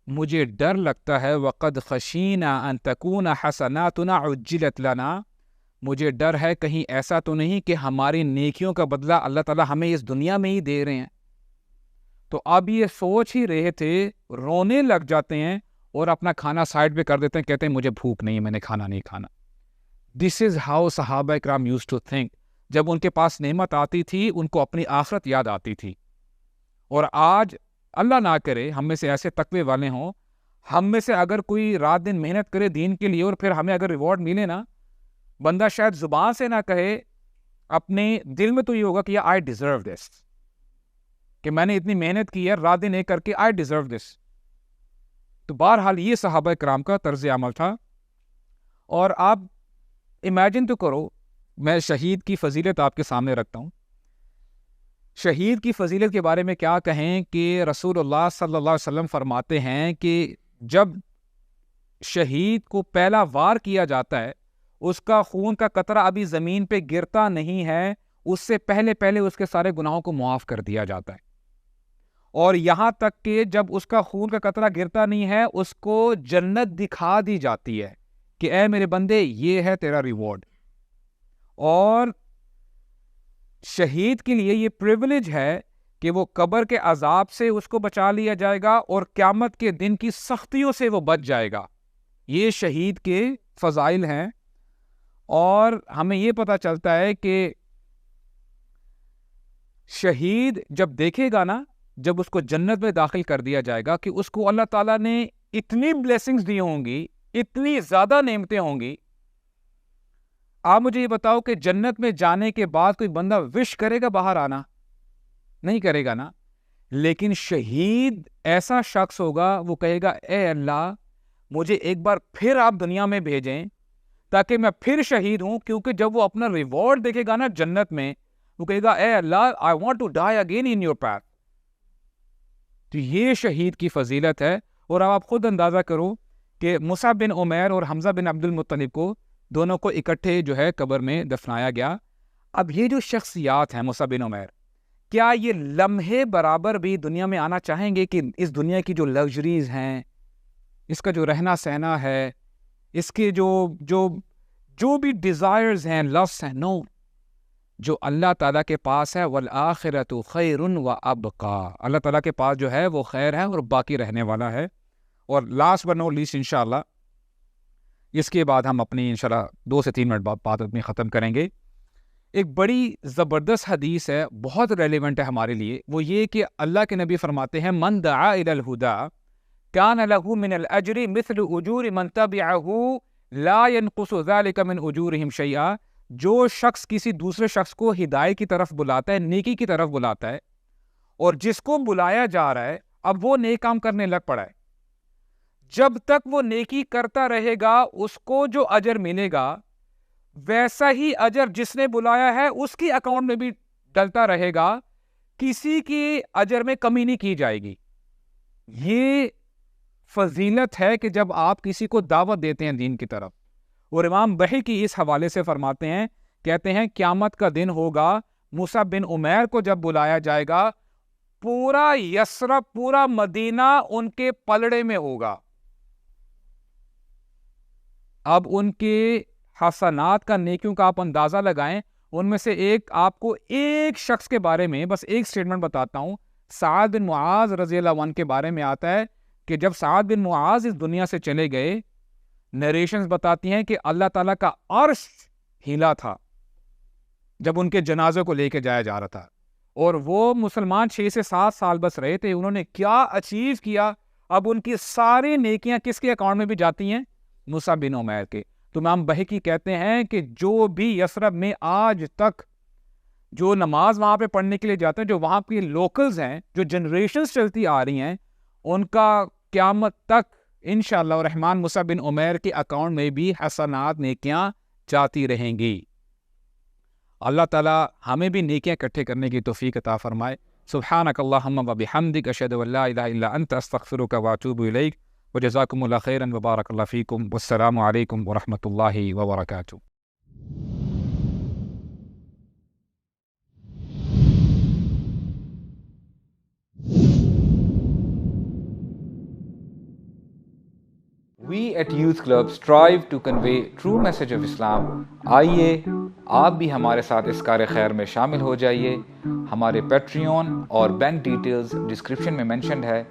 مجھے ڈر لگتا ہے وقد خشینا ان تکون حسناتنا عجلت لنا، مجھے ڈر ہے کہیں ایسا تو نہیں کہ ہماری نیکیوں کا بدلہ اللہ تعالیٰ ہمیں اس دنیا میں ہی دے رہے ہیں۔ تو اب یہ سوچ ہی رہے تھے، رونے لگ جاتے ہیں اور اپنا کھانا سائڈ پہ کر دیتے ہیں، کہتے ہیں مجھے بھوک نہیں ہے، میں نے کھانا نہیں کھانا۔ دس از ہاؤ صحابہ کرام یوز ٹو تھنک۔ جب ان کے پاس نعمت آتی تھی ان کو اپنی آخرت یاد آتی تھی۔ اور آج اللہ نہ کرے ہم میں سے ایسے تقوی والے ہوں، ہم میں سے اگر کوئی رات دن محنت کرے دین کے لیے اور پھر ہمیں اگر ریوارڈ ملے نا، بندہ شاید زبان سے نہ کہے، اپنے دل میں تو یہ ہوگا کہ آئی ڈیزرو دس، کہ میں نے اتنی محنت کی ہے رات دن ایک کر کے، آئی ڈیزرو دس۔ تو بہرحال یہ صحابہ کرام کا طرز عمل تھا۔ اور آپ امیجن تو کرو، میں شہید کی فضیلت آپ کے سامنے رکھتا ہوں۔ شہید کی فضیلت کے بارے میں کیا کہیں کہ رسول اللہ صلی اللہ علیہ وسلم فرماتے ہیں کہ جب شہید کو پہلا وار کیا جاتا ہے، اس کا خون کا قطرہ ابھی زمین پہ گرتا نہیں ہے، اس سے پہلے پہلے اس کے سارے گناہوں کو معاف کر دیا جاتا ہے۔ اور یہاں تک کہ جب اس کا خون کا قطرہ گرتا نہیں ہے، اس کو جنت دکھا دی جاتی ہے کہ اے میرے بندے یہ ہے تیرا ریوارڈ۔ اور شہید کے لیے یہ پریویلیج ہے کہ وہ قبر کے عذاب سے اس کو بچا لیا جائے گا اور قیامت کے دن کی سختیوں سے وہ بچ جائے گا۔ یہ شہید کے فضائل ہیں۔ اور ہمیں یہ پتہ چلتا ہے کہ شہید جب دیکھے گا نا، جب اس کو جنت میں داخل کر دیا جائے گا کہ اس کو اللہ تعالیٰ نے اتنی بلیسنگز دی ہوں گی، اتنی زیادہ نعمتیں ہوں گی۔ آپ مجھے یہ بتاؤ کہ جنت میں جانے کے بعد کوئی بندہ وش کرے گا باہر آنا؟ نہیں کرے گا نا۔ لیکن شہید ایسا شخص ہوگا، وہ کہے گا اے اللہ مجھے ایک بار پھر آپ دنیا میں بھیجیں تاکہ میں پھر شہید ہوں، کیونکہ جب وہ اپنا ریوارڈ دیکھے گا نا جنت میں، وہ کہے گا اے اللہ I want to die again in your path۔ تو یہ شہید کی فضیلت ہے۔ اور اب آپ خود اندازہ کرو کہ مصعب بن عمیر اور حمزہ بن عبد المطلب کو دونوں کو اکٹھے جو ہے قبر میں دفنایا گیا۔ اب یہ جو شخصیات ہیں مصعب بن عمیر، کیا یہ لمحے برابر بھی دنیا میں آنا چاہیں گے کہ اس دنیا کی جو لگژریز ہیں، اس کا جو رہنا سہنا ہے، اس کے جو بھی ڈیزائرز ہیں، لفظ ہیں؟ نو، جو اللہ تعالیٰ کے پاس ہے وَالْآخِرَةُ خَيْرٌ وَأَبْقَىٰ، اللہ تعالیٰ کے پاس جو ہے وہ خیر ہے اور باقی رہنے والا ہے۔ اور لاسٹ بٹ ناٹ لیسٹ انشاءاللہ اس کے بعد ہم اپنی انشاءاللہ 2 سے 3 منٹ بعد بات اپنی ختم کریں گے۔ ایک بڑی زبردست حدیث ہے، بہت ریلیونٹ ہے ہمارے لیے۔ وہ یہ کہ اللہ کے نبی فرماتے ہیں من دعا الی الہدی کان لہ من الاجر مثل اجور من تبعہ لا ينقص ذلك من اجورہم شیئا، جو شخص کسی دوسرے شخص کو ہدایت کی طرف بلاتا ہے، نیکی کی طرف بلاتا ہے، اور جس کو بلایا جا رہا ہے اب وہ نیک کام کرنے لگ پڑا ہے، جب تک وہ نیکی کرتا رہے گا اس کو جو اجر ملے گا ویسا ہی اجر جس نے بلایا ہے اس کی اکاؤنٹ میں بھی ڈلتا رہے گا، کسی کی اجر میں کمی نہیں کی جائے گی۔ یہ فضیلت ہے کہ جب آپ کسی کو دعوت دیتے ہیں دین کی طرف۔ اور امام بحقی اس حوالے سے فرماتے ہیں، کہتے ہیں قیامت کا دن ہوگا، مصعب بن عمیر کو جب بلایا جائے گا، پورا یثرب، پورا مدینہ ان کے پلڑے میں ہوگا۔ اب ان کے حسنات کا، نیکیوں کا آپ اندازہ لگائیں۔ ان میں سے ایک آپ کو ایک شخص کے بارے میں بس ایک سٹیٹمنٹ بتاتا ہوں۔ سعد بن معاذ رضی اللہ عنہ کے بارے میں آتا ہے کہ جب سعد بن معاذ اس دنیا سے چلے گئے، نریشنز بتاتی ہیں کہ اللہ تعالیٰ کا عرش ہلا تھا جب ان کے جنازے کو لے کے جایا جا رہا تھا، اور وہ مسلمان 6 سے 7 سال بس رہے تھے۔ انہوں نے کیا اچیو کیا! اب ان کی ساری نیکیاں کس کے اکاؤنٹ میں بھی جاتی ہیں؟ مصعب بن عمیر کے۔ تو امام بحقی کہتے ہیں کہ جو بھی یثرب میں آج تک جو نماز وہاں پہ پڑھنے کے لیے جاتے ہیں، جو وہاں کی لوکلز ہیں، جو جنریشنز چلتی آ رہی ہیں، ان کا قیامت تک انشاءاللہ الرحمن مصعب بن عمیر کے اکاؤنٹ میں بھی حسنات، نیکیاں جاتی رہیں گی۔ اللہ تعالیٰ ہمیں بھی نیکیاں اکٹھے کرنے کی توفیق عطا فرمائے۔ سبحانک اللہم و بحمدک، اشہد ان لا الہ الا انت، استغفرک و اتوب الیک، وجزاکم اللہ خیرا وبارک اللہ فیکم، والسلام علیکم ورحمۃ اللہ وبرکاتہ۔ We at Youth Club strive to convey true message of Islam. آئیے آپ بھی ہمارے ساتھ اس کار خیر میں شامل ہو جائیے. ہمارے پیٹریون اور بینک ڈیٹیلز ڈسکرپشن میں مینشنڈ ہے.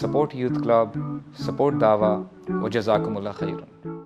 سپورٹ یوتھ کلب, سپورٹ دعویٰ, و جزاکم اللہ خیرا.